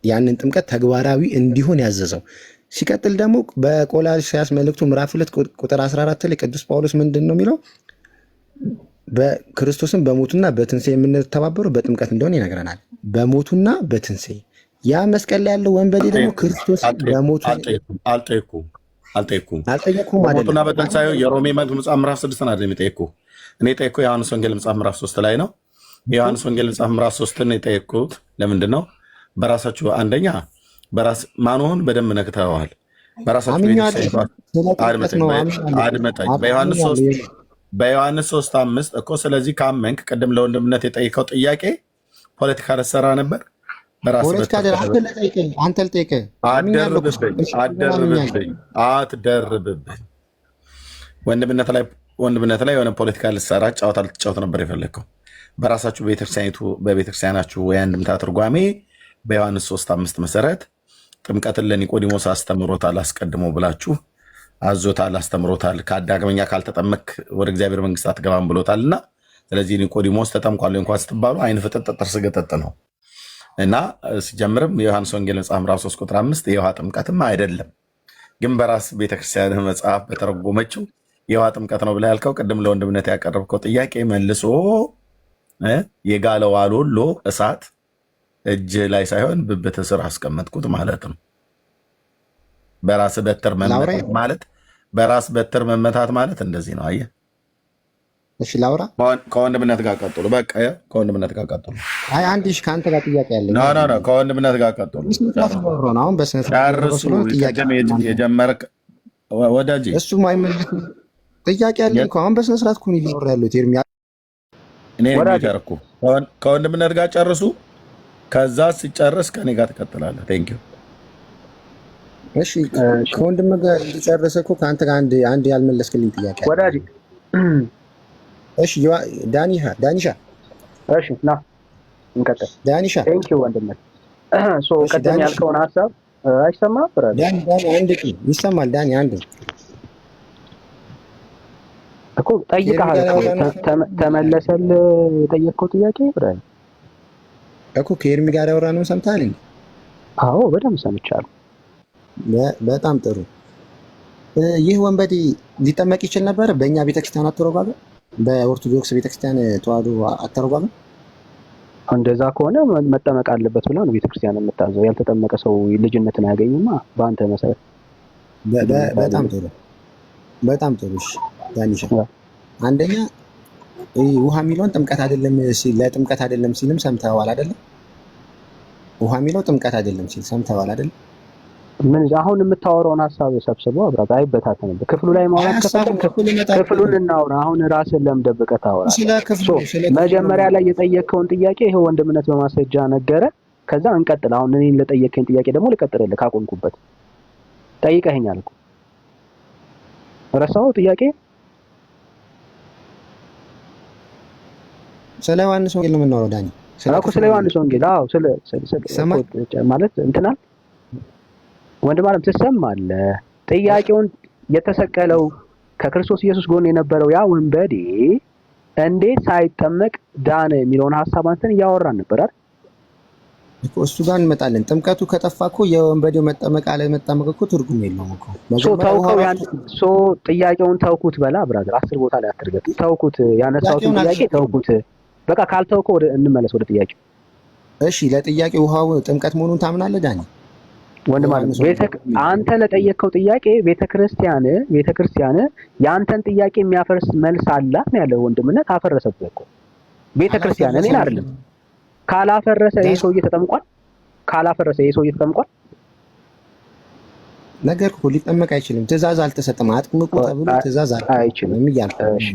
Speaker 4: ያንን ጥምቀት ተግባራዊ እንዲሆን ያዘዘው። ሲቀጥል ደግሞ በቆላስይስ መልእክቱ ምዕራፍ 2 ቁጥር 14 ላይ ቅዱስ ጳውሎስ ምንድን ነው የሚለው? በክርስቶስን በሞቱና በትንሣኤ የምንተባበረው በጥምቀት እንደሆነ ይነግረናል። በሞቱና በትንሣኤ ያ መስቀል ላይ ያለው ወንበዴ ደግሞ ክርስቶስ በሞቱ
Speaker 1: አልጠየኩም በሞቱና በትንሣኤው የሮሜ መጽሐፍ ምዕራፍ 6 አይደለም የሚጠየኩ። እኔ የጠየኩ የዮሐንስ ወንጌል መጽሐፍ ምዕራፍ 3 ላይ ነው። የዮሐንስ ወንጌል መጽሐፍ ምዕራፍ 3 የጠየኩት ለምንድን ነው? በራሳችሁ አንደኛ በራስ ማኖህን በደንብ ነክተዋል። በራሳችሁ አድመጠኝ። በዮሐንስ 3:5 እኮ ስለዚህ ካመንክ ቅድም ለወንድምነት የጠይቀው ጥያቄ ፖለቲካ ልትሰራ ነበር። አትደርብብኝ። ወንድምነት ላይ የሆነ ፖለቲካ ልትሰራ ጨዋታ ልትጫወት ነበር የፈለግከው። በራሳችሁ በቤተክርስቲያናችሁ የአንድምታ ትርጓሜ በዮሐንስ 3:5 መሰረት ጥምቀትን ለኒቆዲሞስ አስተምሮታል፣ አስቀድሞ ብላችሁ አዞታል፣ አስተምሮታል። ከዳግመኛ ካልተጠመክ ወደ እግዚአብሔር መንግስት አትገባም ብሎታልና ስለዚህ ኒቆዲሞስ ተጠምቋል እንኳን ስትባሉ አይን ፍጥጥ ጥርስ ገጠጥ ነው እና ሲጀምርም የዮሐንስ ወንጌል መጽሐፍ ምዕራፍ 3 ቁጥር 5 የውሃ ጥምቀትም አይደለም፣ ግን በራስ ቤተክርስቲያን መጽሐፍ በተረጎመችው የውሃ ጥምቀት ነው ብላ ያልከው ቅድም ለወንድምነት ያቀረብከው ጥያቄ መልሶ የጋለው አሎሎ እሳት እጅ ላይ ሳይሆን ብብት ስር አስቀመጥኩት ማለት ነው። በራስ በትር መመታት ማለት በራስ በትር ማለት እንደዚህ ነው። አየህ።
Speaker 4: እሺ ላውራ።
Speaker 1: ከወንድምነት ጋር ቀጥሉ። በቃ ከወንድምነት ጋር ቀጥሉ።
Speaker 4: አይ አንድ ከአንተ ጋር ጥያቄ ያለኝ
Speaker 1: ኖ ከወንድምነት ጋር ቀጥሉ።
Speaker 4: አሁን በስነ ስርዓት
Speaker 1: ጨርሱ። የጀመርክ ወዳጅ
Speaker 4: እሱ ማይመልስ ጥያቄ ያለኝ እኮ አሁን በስነ ስርዓት እኮ ነው እያወራ ያለሁት።
Speaker 1: እኔ የሚቀርኩ ከወንድምነት ጋር ጨርሱ። ከዛ ሲጨርስ ከኔ ጋር ትቀጥላለህ። ቴንክ ዩ።
Speaker 4: እሺ ከወንድም ጋር እንዲጨርስ እኮ ከአንተ ጋር አንድ ያልመለስክልኝ ጥያቄ
Speaker 2: ወዳጅ።
Speaker 4: እሺ ዳኒሻ
Speaker 2: እሺ ና እንቀጥል።
Speaker 4: ዳኒሻ
Speaker 2: ቴንክ ዩ ወንድምህ። ሶ ቀደም ያልከውን ሐሳብ አይሰማም?
Speaker 4: ዳኒ አንድ ይሰማል። ዳኒ አንድ
Speaker 2: እኮ ጠይቀሃል ተመለሰልህ የጠየቅከው ጥያቄ ብራይ
Speaker 4: እኮ ከኤርሚ ጋር ያወራነውን ሰምተሃል እንዴ?
Speaker 2: አዎ በደምብ ሰምቻለሁ።
Speaker 4: በጣም ጥሩ። ይህ ወንበዴ ሊጠመቅ ይችል ነበር? በእኛ ቤተክርስቲያን አተረጓጎም፣ በኦርቶዶክስ ቤተክርስቲያን ተዋህዶ አተረጓጎም
Speaker 2: እንደዛ ከሆነ መጠመቅ አለበት ብለው ነው ቤተክርስቲያን የምታዘው። ያልተጠመቀ ሰው ልጅነትን አያገኝማ በአንተ መሰረት።
Speaker 4: በጣም ጥሩ በጣም ጥሩ። እሺ ዳኒሻ አንደኛ ውሃ የሚለውን ጥምቀት አይደለም ለጥምቀት አይደለም ሲልም ሰምተዋል አይደለም? ውሃ የሚለው ጥምቀት አይደለም ሲል ሰምተዋል አይደለም?
Speaker 2: ምን አሁን የምታወራውን ሐሳብ ሰብስበው አብራት አይበታተንም። ክፍሉ ላይ ማውራት ከፈለክ ክፍሉን እናውራ። አሁን ራስን ለምደብቀህ ታወራለህ። መጀመሪያ ላይ የጠየቅከውን ጥያቄ ይሄው ወንድምነት በማስረጃ ነገረ። ከዛ እንቀጥል። አሁን እኔን ለጠየቅከኝ ጥያቄ ደግሞ ልቀጥልልህ ካቆምኩበት። ጠይቀኸኛል እኮ ረሳኸው ጥያቄ?
Speaker 4: ስለ ዮሐንስ ወንጌል ነው የምናወራው ዳኒ።
Speaker 2: ስለ ዮሐንስ ወንጌል አዎ፣ ማለት እንትና ወንድም አለም ትሰማለህ? ጥያቄውን የተሰቀለው ከክርስቶስ ኢየሱስ ጎን የነበረው ያ ወንበዴ እንዴት ሳይጠመቅ ዳነ የሚለውን ሐሳብ አንተን እያወራን ነበር አይደል?
Speaker 4: እሱ ጋር እንመጣለን። ጥምቀቱ ከጠፋ እኮ የወንበዴው መጠመቅ አለመጠመቅ እኮ ትርጉም የለውም እኮ።
Speaker 2: ጥያቄውን ተውኩት በላ ብራዘር፣ 10 ቦታ ላይ አትርገጥ። ተውኩት፣ ያነሳሁትን ጥያቄ ተውኩት። በቃ ካልተውከው እንመለስ ወደ ጥያቄው።
Speaker 4: እሺ ለጥያቄ ውሃው ጥምቀት መሆኑን ታምናለህ ዳኒ?
Speaker 2: ወንድም አለ አንተ ለጠየቅከው ጥያቄ ቤተክርስቲያን ያንተን ጥያቄ የሚያፈርስ መልስ አላት ነው ያለው። ወንድምነት አፈረሰብህ እኮ ቤተክርስቲያን፣ እኔን አይደለም። ካላፈረሰ ይሄ ሰውዬ ተጠምቋል?
Speaker 4: ነገር እኮ ሊጠመቅ አይችልም። ትእዛዝ አልተሰጠም። አጥምቁ ተብሎ ትእዛዝ አይችልም እያልኩ። እሺ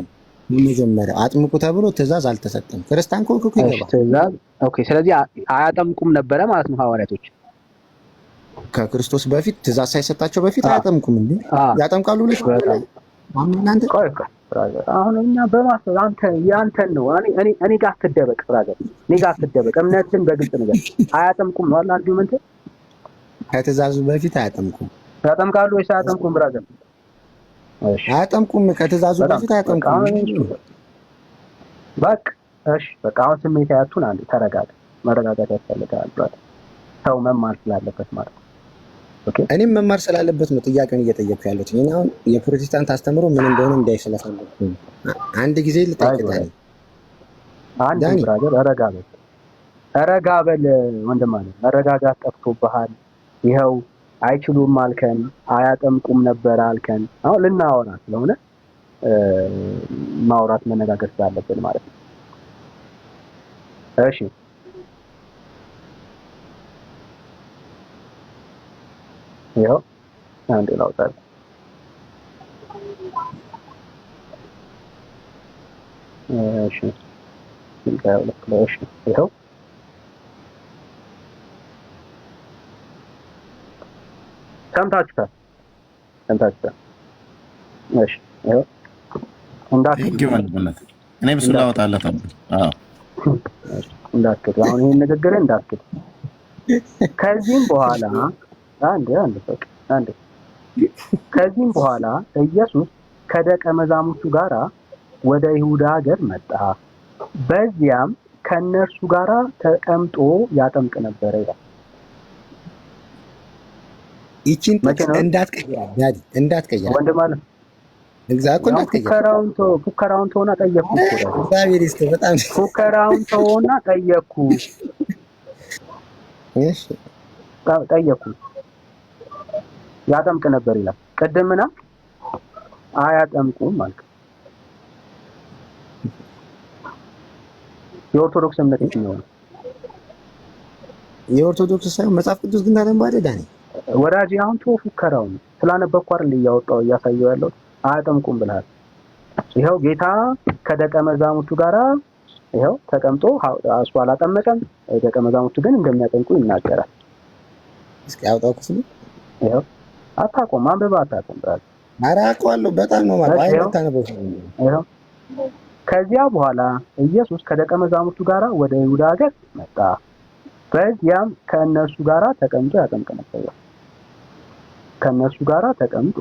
Speaker 4: መጀመሪያ አጥምቁ ተብሎ ትእዛዝ አልተሰጠም። ክርስቲያን እኮ ይገባል
Speaker 2: ትእዛዝ። ኦኬ፣ ስለዚህ አያጠምቁም ነበረ ማለት ነው ሐዋርያቶች
Speaker 4: ከክርስቶስ በፊት ትእዛዝ ሳይሰጣቸው በፊት አያጠምቁም እንዴ? ያጠምቃሉ ብለሽ እናንተ?
Speaker 2: አሁን እኛ በማሰብ ያንተን ነው። እኔ ጋር አትደበቅ ብራዘር፣ እኔ ጋር አትደበቅ። እምነትን በግልጽ ነገር አያጠምቁም ነው አለ አርጊውመንት።
Speaker 4: ከትእዛዙ በፊት አያጠምቁም።
Speaker 2: ያጠምቃሉ ወይስ አያጠምቁም ብራዘር? እሺ አያጠምቁም።
Speaker 4: ከትእዛዙ በፊት አያጠምቁም።
Speaker 2: በቃ እሺ፣ በቃ አሁን ስሜት ያቱን አንዴ ተረጋጋ። መረጋጋት ያስፈልጋል ብራዘር፣ ሰው መማር ስላለበት ማለት ነው።
Speaker 4: እኔም መማር ስላለበት ነው ጥያቄውን እየጠየቅኩ ያለሁት። እኔ አሁን የፕሮቴስታንት አስተምሮ ምን እንደሆነ እንዳይ ስለፈለኩ አንድ ጊዜ ልጠይቅህ።
Speaker 2: አንድ ብራዘር ረጋ በል ወንድም አለ። መረጋጋት ጠፍቶብሃል። ይኸው አይችሉም አልከን፣ አያጠምቁም ነበር አልከን። አሁን ልናወራ ስለሆነ ማውራት መነጋገር ስላለብን ማለት ነው። እሺ ይኸው አንድ ላውጣል። እሺ ይኸው ሰምታችሁታል። እሺ ይኸው
Speaker 1: እኔም እሱን ላወጣለት
Speaker 2: እንዳትክድ። አሁን ይሄን ንግግር እንዳትክድ። ከዚህም በኋላ ከዚህም በኋላ ኢየሱስ ከደቀ መዛሙርቱ ጋር ወደ ይሁዳ ሀገር መጣ። በዚያም ከነርሱ ጋር ተቀምጦ ያጠምቅ ነበር ይላል።
Speaker 4: ይቺን እንዳትቀይራ ወንድም አለ።
Speaker 2: ፉከራውን ተውና ጠየቅኩ እኮ
Speaker 4: እግዚአብሔር ይስጥህ። በጣም
Speaker 2: ፉከራውን ተውና ጠየቅኩ።
Speaker 4: እሺ
Speaker 2: ጠየቅኩ። ያጠምቅ ነበር ይላል። ቅድምና አያጠምቁም ማለት የኦርቶዶክስ እምነት የትኛው ነው?
Speaker 4: የኦርቶዶክስ ሳይሆን መጽሐፍ ቅዱስ ግን ታነባለህ ዳኒ?
Speaker 2: ወዳጅ አሁን ተው ፉከራውን። ስላነበብኩ አይደል እያወጣው እያሳየው ያለው። አያጠምቁም ብለሃል። ይኸው ጌታ ከደቀ መዛሙርቱ ጋራ ይኸው ተቀምጦ እሱ አላጠመቀም፣ ደቀ መዛሙርቱ ግን እንደሚያጠምቁ ይናገራል።
Speaker 4: እስኪ አውጣው ክፍሉ።
Speaker 2: ይኸው አታውቀውም፣ አንብበህ አታውቅም።
Speaker 4: ኧረ አውቀዋለሁ በጣም ነው ማለት አይታነበው።
Speaker 2: ይኸው ከዚያ በኋላ ኢየሱስ ከደቀ መዛሙርቱ ጋራ ወደ ይሁዳ ሀገር መጣ። በዚያም ከእነሱ ጋራ ተቀምጦ ያጠምቅ ነበር። ከእነሱ ጋራ ተቀምጦ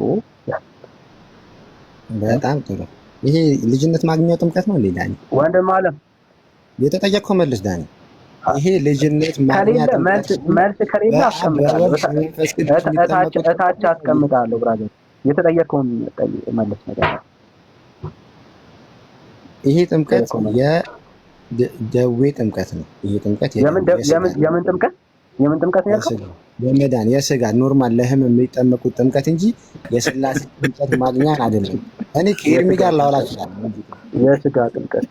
Speaker 4: በጣም ጥሩ። ይሄ ልጅነት ማግኘት ጥምቀት ነው እንዴ ዳኒ?
Speaker 2: ወንድም አለም
Speaker 4: የተጠየቀው መልስ ዳኒ። ይሄ ልጅነት ማግኘት
Speaker 2: መልስ ከሌለ አስቀምጣለሁ፣ እታች አስቀምጣለሁ። ብራዘር የተጠየቀውን መልስ ነገር
Speaker 4: ይሄ ጥምቀት የደዌ ጥምቀት ነው። ይሄ ጥምቀት
Speaker 2: የምን ጥምቀት? የምን ጥምቀት ነው?
Speaker 4: የመዳን የስጋ ኖርማል ለህመም የሚጠመቁት ጥምቀት እንጂ የስላሴ ጥምቀት ማግኛን አይደለም። እኔ ከኤርሚ ጋር ላወራ እችላለሁ።
Speaker 2: የስጋ ጥምቀት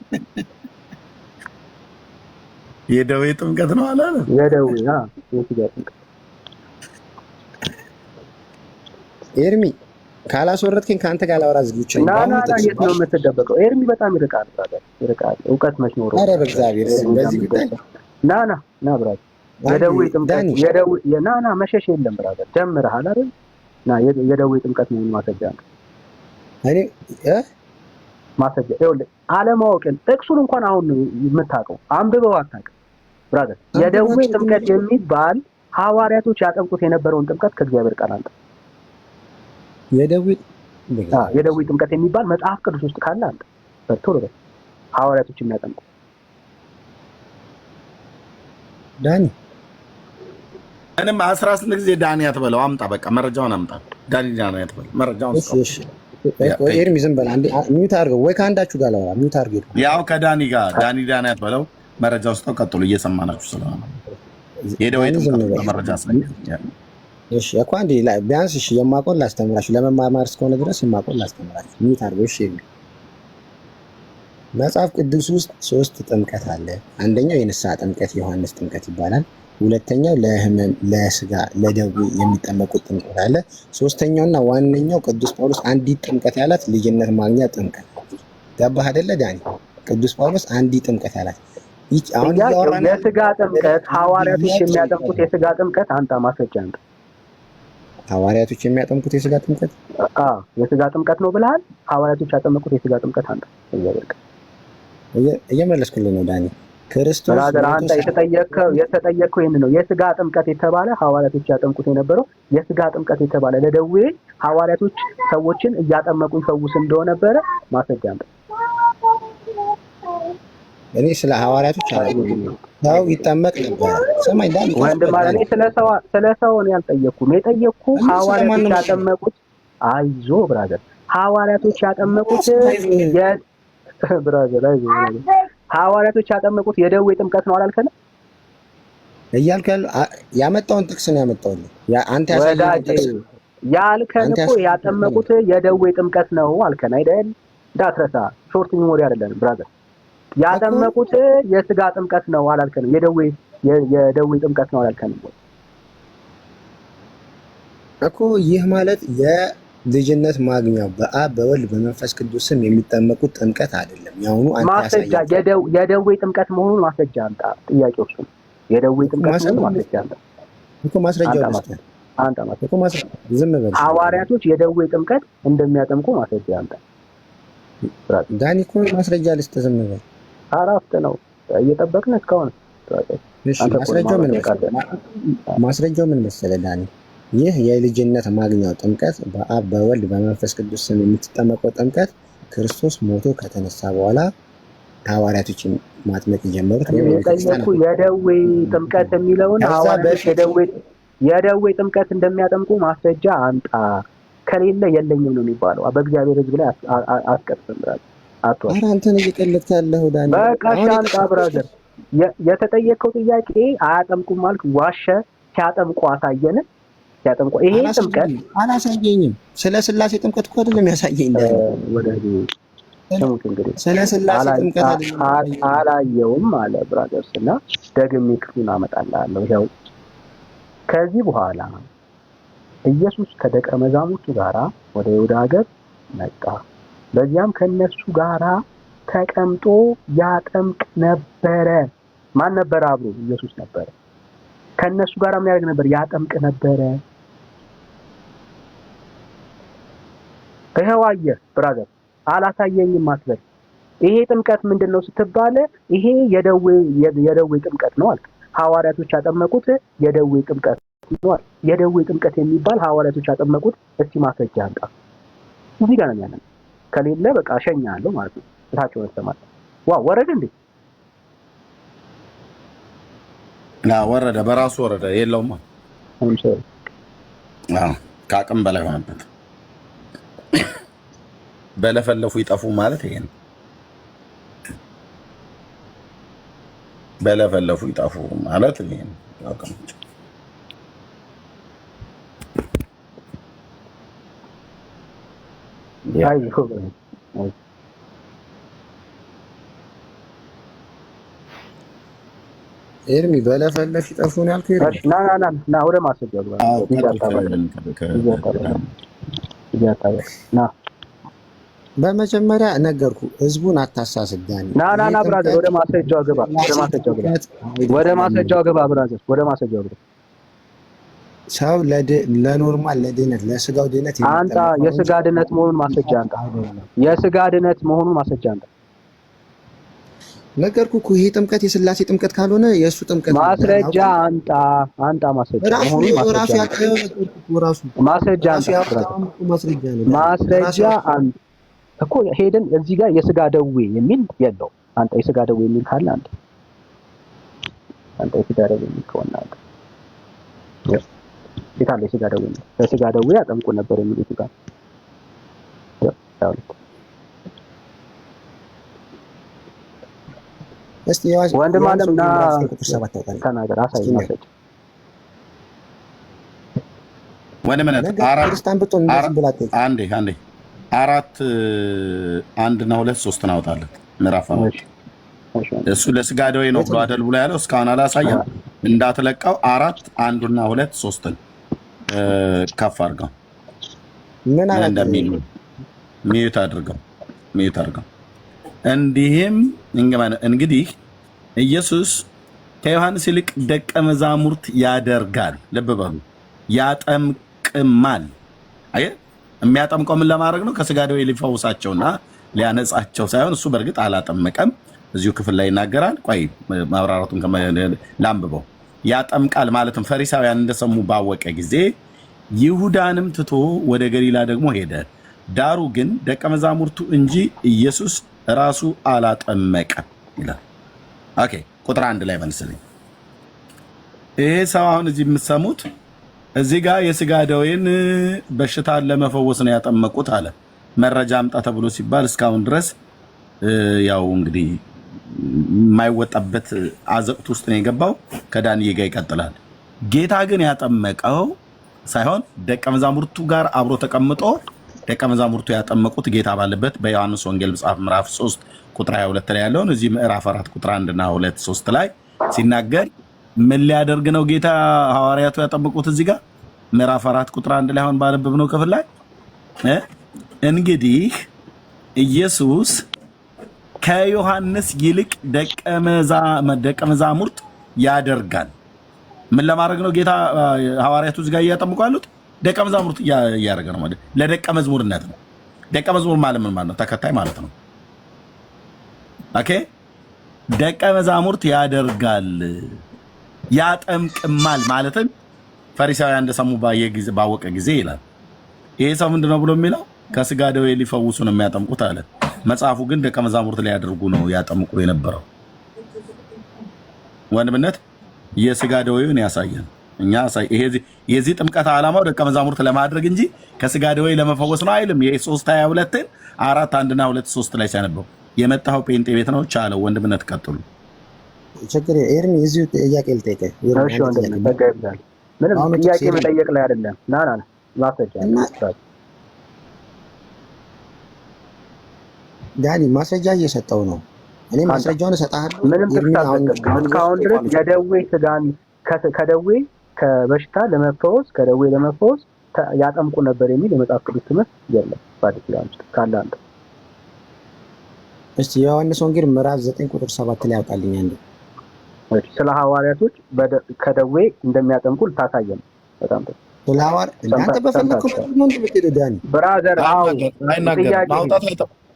Speaker 1: የደዌ ጥምቀት ነው አለ።
Speaker 2: የደዌ የስጋ ጥምቀት
Speaker 4: ኤርሚ ካላስወረድከኝ ከአንተ ጋር ላወራ ዝግጁ ነኝ።
Speaker 2: ና የት ነው የምትደበቀው? ኤርሚ በጣም ይርቃል ብራዘር፣ ይርቃል። እውቀት መች ኖሮ?
Speaker 4: ኧረ በእግዚአብሔር በዚህ ጉዳይ
Speaker 2: ና ብራዘር። የደዌ ጥምቀት ና መሸሽ የለም ብራዘር። ጀምረሃል አይደል? ና የደዌ ጥምቀት ነው ማሰጃ ነው።
Speaker 4: እኔ
Speaker 2: ማሰጃ ይኸውልህ፣ አለማወቅን ጥቅሱን እንኳን አሁን የምታውቀው አንብበው አታውቅም ብራዘር። የደዌ ጥምቀት የሚባል ሐዋርያቶች ያጠምቁት የነበረውን ጥምቀት ከእግዚአብሔር ቃል አንተ የደዌ ጥምቀት የሚባል መጽሐፍ ቅዱስ ውስጥ ካለ አንተ ቶሎ በል ሐዋርያቶች የሚያጠምቁ
Speaker 1: ዳኒ እኔም 18 ጊዜ ዳኒ አትበለው። አምጣ በቃ መረጃውን አምጣ። ዳኒ አትበለው መረጃውን።
Speaker 4: እሺ ኤርሚ ዝም በል አንዴ ሚውት አድርገው፣ ወይ ከአንዳችሁ ጋር ላውራ። ሚውት አድርገው።
Speaker 1: ያው ከዳኒ ጋር ዳኒ አትበለው መረጃው ውስጥ ቀጥሉ። እየሰማናችሁ ስለሆነ የደዌ ጥምቀት መረጃ ስለኝ
Speaker 4: እሺ እኮ አንዴ ቢያንስ እሺ የማቆል ላስተምራችሁ፣ ለመማማር እስከሆነ ድረስ የማቆል ላስተምራችሁ። ሚውት አድርገው። እሺ መጽሐፍ ቅዱስ ውስጥ 3 ጥምቀት አለ። አንደኛው የንስሐ ጥምቀት ዮሐንስ ጥምቀት ይባላል። ሁለተኛው ለህመም ለስጋ ለደዌ የሚጠመቁት ጥምቀት አለ። ሶስተኛውና ዋነኛው ቅዱስ ጳውሎስ አንዲት ጥምቀት ያላት ልጅነት ማግኛ ጥምቀት። ገባህ አይደለ ዳኒ? ቅዱስ ጳውሎስ አንዲት ጥምቀት ያላት
Speaker 2: አሁን ያወራን የስጋ ጥምቀት ሐዋርያቶች የሚያጠምቁት የስጋ ጥምቀት አንተ ማስረጃ አንተ
Speaker 4: ሐዋርያቶች የሚያጠምቁት የስጋ ጥምቀት
Speaker 2: የስጋ ጥምቀት ነው ብለሃል። ሐዋርያቶች ያጠመቁት የስጋ ጥምቀት አንተ
Speaker 4: እየመለስኩልህ ነው ዳኒ። ክርስቶስ
Speaker 2: አንተ የተጠየቀው ይሄን ነው። የስጋ ጥምቀት የተባለ ሐዋርያቶች ያጠምቁት የነበረው የስጋ ጥምቀት የተባለ ለደዌ ሐዋርያቶች ሰዎችን እያጠመቁ ይፈውስ እንደነበረ ማስረጃ አንተ።
Speaker 4: እኔ ስለ ሐዋርያቶች ሰው ይጠመቅ ነበር። ሰማይ ዳኒ
Speaker 2: ወንድም አለ። እኔ ስለ ሰው ነው ያልጠየቅኩም። የጠየቅኩ ሐዋርያቶች ያጠመቁት አይዞ ብራዘር፣ ሐዋርያቶች ያጠመቁት ብራዘር አይዞ ሐዋርያቶች ያጠመቁት የደዌ ጥምቀት ነው አላልከንም?
Speaker 4: እያልከ ያመጣውን ጥቅስ ነው ያመጣውልህ። አንተ
Speaker 2: ያልከን እኮ ያጠመቁት የደዌ ጥምቀት ነው አልከን አይደል? እንዳትረሳ፣ ሾርት ሚሞሪ አይደለም ብራዘር። ያጠመቁት የስጋ ጥምቀት ነው አላልከንም? የደዌ ጥምቀት ነው አላልከንም
Speaker 4: እኮ። ይህ ማለት የልጅነት ማግኛው በአብ በወልድ በመንፈስ ቅዱስ ስም የሚጠመቁት ጥምቀት አይደለም። ያውኑ
Speaker 2: ማስረጃ የደዌ ጥምቀት መሆኑን ማስረጃ አምጣ። ጥያቄው እሱ የደዌ ጥምቀት መሆኑን ማስረጃ አምጣ
Speaker 4: እኮ። ማስረጃው
Speaker 2: አንተ
Speaker 4: ዝም በል።
Speaker 2: ሐዋርያቶች የደዌ ጥምቀት እንደሚያጠምቁ ማስረጃ አምጣ።
Speaker 4: ዳኒ እኮ ማስረጃ ልስጥ። ዝም በል።
Speaker 2: አራፍት ነው እየጠበቅን እስካሁን።
Speaker 4: ማስረጃው ምን መሰለህ ዳኒ? ይህ የልጅነት ማግኛው ጥምቀት በአብ በወልድ በመንፈስ ቅዱስ ስም የምትጠመቀው ጥምቀት ክርስቶስ ሞቶ ከተነሳ በኋላ ሐዋርያቶችን ማጥመቅ የጀመሩት
Speaker 2: የደዌ ጥምቀት የሚለውን ሐዋርያቶች የደዌ ጥምቀት እንደሚያጠምቁ ማስረጃ አምጣ። ከሌለ የለኝም ነው የሚባለው። በእግዚአብሔር ሕዝብ ላይ አትቀጥፍም ብራዘር። አትዋሽ።
Speaker 4: ኧረ አንተን እየቀለድክ ያለኸው ዳኒ።
Speaker 2: በቃ ሻንጣ ብራዘር፣ የተጠየቀው ጥያቄ አያጠምቁም ማለት ዋሸ። ሲያጠምቁ አሳየን። ሲያጠምቁ ይሄ ጥምቀት
Speaker 4: አላሳየኝም። ስለ ስላሴ ጥምቀት እኮ አይደለም ያሳየኝ ዳኒ።
Speaker 2: ወዳጅ ስሙት እንግዲህ
Speaker 4: ስለ ስላሴ ጥምቀት አይደለም
Speaker 2: አላየውም አለ ብራዘርስ። እና ደግሜ ክፉን አመጣልሃለሁ። ይኸው ከዚህ በኋላ ኢየሱስ ከደቀ መዛሙርቱ ጋራ ወደ ይሁዳ ሀገር መጣ። በዚያም ከነሱ ጋራ ተቀምጦ ያጠምቅ ነበረ። ማን ነበረ? አብሮ ኢየሱስ ነበረ። ከነሱ ጋራ ምን ያደርግ ነበር? ያጠምቅ ነበረ። ይኸው አየህ ብራዘር፣ አላሳየኝም አትበል። ይሄ ጥምቀት ምንድነው ስትባለ ይሄ የደዌ ጥምቀት ነው አልክ። ሐዋርያቶች ያጠመቁት የደዌ ጥምቀት ነው አልክ። የደዌ ጥምቀት የሚባል ሐዋርያቶች ያጠመቁት እስቲ ማስረጃ አምጣ። እዚህ ጋር ነው ያለው። ከሌለ በቃ እሸኛለሁ ማለት ነው። እታቸው ተሰማል። ዋው ወረደ እንዴ?
Speaker 1: ወረደ፣ በራሱ ወረደ። የለውም ከአቅም በላይ ሆነበት። በለፈለፉ ይጠፉ ማለት ይሄ ነው። በለፈለፉ ይጠፉ ማለት ይሄ ነው።
Speaker 4: ኤርሚ በለፈለፍ ይጠፉ ነው ያልከው።
Speaker 2: ና ወደ ማስረጃው ግባ።
Speaker 4: በመጀመሪያ ነገርኩ፣ ህዝቡን አታሳስብ ዳኒ።
Speaker 2: ና ብራዘር፣ ወደ ማስረጃው ግባ። ወደ ማስረጃው ግባ ብራዘር፣ ወደ ማስረጃው ግባ።
Speaker 4: ሰው ለኖርማል ለድነት ለስጋው ድነት
Speaker 2: አንተ የስጋ ድነት መሆኑን ማስረጃ አንተ። የስጋ ድነት መሆኑን ማስረጃ አንተ።
Speaker 4: ነገርኩ እኮ ይሄ ጥምቀት የስላሴ ጥምቀት ካልሆነ የእሱ ጥምቀት
Speaker 2: ማስረጃ አንጣ ማስረጃ መሆኑን ማስረጃ አንተ እኮ ሄደን እዚህ ጋር የስጋ ደዌ የሚል የለው። አንተ የስጋ ደዌ የሚል ካለ አንተ የስጋ ደዌ የሚል ከሆነ አንተ የታለ የስጋ ደዌ? የስጋ ደዌ ያጠምቁ ነበር የሚሉት ጋር
Speaker 4: እስቲ
Speaker 2: ወንድም አለምና ተናገር፣ አሳይ ማስረጃ
Speaker 1: ወንድም አንዴ 4 1 እና 2 3 እናወጣለን። ምዕራፍ 4 እሱ ለስጋ ደዌ ነው ብሎ አይደል ብሎ ያለው እስካሁን አላሳየም። እንዳትለቀው 4 1 እና 2 3ን ከፍ አድርገው
Speaker 4: ምን
Speaker 1: እንደሚሉ ሚዩት አድርገው። እንዲህም እንግዲህ ኢየሱስ ከዮሐንስ ይልቅ ደቀ መዛሙርት ያደርጋል። ልብ በሉ፣ ያጠምቅማል። አየ የሚያጠምቀው ምን ለማድረግ ነው? ከስጋ ደዌ ሊፈውሳቸውና ሊያነጻቸው ሳይሆን እሱ በእርግጥ አላጠመቀም። እዚሁ ክፍል ላይ ይናገራል። ቆይ ማብራራቱን ላንብበው። ያጠምቃል ማለትም ፈሪሳውያን እንደሰሙ ባወቀ ጊዜ ይሁዳንም ትቶ ወደ ገሊላ ደግሞ ሄደ። ዳሩ ግን ደቀ መዛሙርቱ እንጂ ኢየሱስ ራሱ አላጠመቀም ይላል። ኦኬ ቁጥር 1 ላይ መልስልኝ። ይሄ ሰው አሁን እዚህ የምትሰሙት እዚህ ጋር የስጋ ደዌን በሽታን ለመፈወስ ነው ያጠመቁት አለ። መረጃ አምጣ ተብሎ ሲባል እስካሁን ድረስ ያው እንግዲህ የማይወጣበት አዘቅት ውስጥ ነው የገባው። ከዳንኤል ጋር ይቀጥላል። ጌታ ግን ያጠመቀው ሳይሆን ደቀ መዛሙርቱ ጋር አብሮ ተቀምጦ ደቀ መዛሙርቱ ያጠመቁት ጌታ ባለበት በዮሐንስ ወንጌል መጽሐፍ ምዕራፍ 3 ቁጥር 22 ላይ ያለውን እዚህ ምዕራፍ 4 ቁጥር 1 እና 2 3 ላይ ሲናገር ምን ሊያደርግ ነው ጌታ ሐዋርያቱ ያጠመቁት? እዚህ ጋር ምዕራፍ 4 ቁጥር 1 ላይ አሁን ባነበብነው ክፍል ላይ እንግዲህ ኢየሱስ ከዮሐንስ ይልቅ ደቀ መዛሙርት ያደርጋል። ምን ለማድረግ ነው ጌታ ሐዋርያቱ እዚህ ጋር እያጠመቁ ያሉት? ደቀ መዛሙርት እያደረገ ነው ማለት ለደቀ መዝሙርነት ነው። ደቀ መዝሙር ማለት ምን ማለት ነው? ተከታይ ማለት ነው። ኦኬ ደቀ መዛሙርት ያደርጋል ያጠምቅማል ማለትም ፈሪሳውያን እንደሰሙ ባወቀ ጊዜ ይላል። ይሄ ሰው ምንድነው ብሎ የሚለው? ከስጋ ደዌ ሊፈውሱ ነው የሚያጠምቁት አለ። መጽሐፉ ግን ደቀ መዛሙርት ሊያደርጉ ነው ያጠምቁ የነበረው። ወንድምነት የስጋ ደዌውን ያሳያል እኛ የዚህ ጥምቀት ዓላማው ደቀ መዛሙርት ለማድረግ እንጂ ከስጋ ደዌ ለመፈወስ ነው አይልም። የ3:22 4:1 እና 2:3 ላይ ሲያነበው የመጣው ጴንጤ ቤት ነው። ቻለው ወንድምነት ቀጥሉ።
Speaker 4: ችግር ኤርሚ እዚሁ ጥያቄ ልጠይቅህ።
Speaker 2: እሺ ወንድምነት በቃ ይብዛል። ምንም ጥያቄ መጠየቅ ላይ አይደለም። ና ማስረጃ
Speaker 4: ዳኒ ማስረጃ እየሰጠው ነው። እኔ ማስረጃውን እሰጥሃለሁ።
Speaker 2: ምንም እስካሁን ድረስ የደዌ ስጋን ከደዌ ከበሽታ ለመፈወስ ከደዌ ለመፈወስ ያጠምቁ ነበር የሚል የመጽሐፍ ቅዱስ ትምህርት የለም። ባዲስ ላይ ካለ አንተ
Speaker 4: እስቲ የዮሐንስ ወንጌል ምዕራፍ 9 ቁጥር 7 ላይ ያውጣልኝ አንዴ።
Speaker 2: ስለ ሐዋርያቶች ከደዌ እንደሚያጠምቁ ልታሳየን። በጣም ጥሩ።
Speaker 4: ስለ ሐዋርያት እናንተ በፈለኩ ነው እንደምትሄዱ ዳኒ
Speaker 2: ብራዘር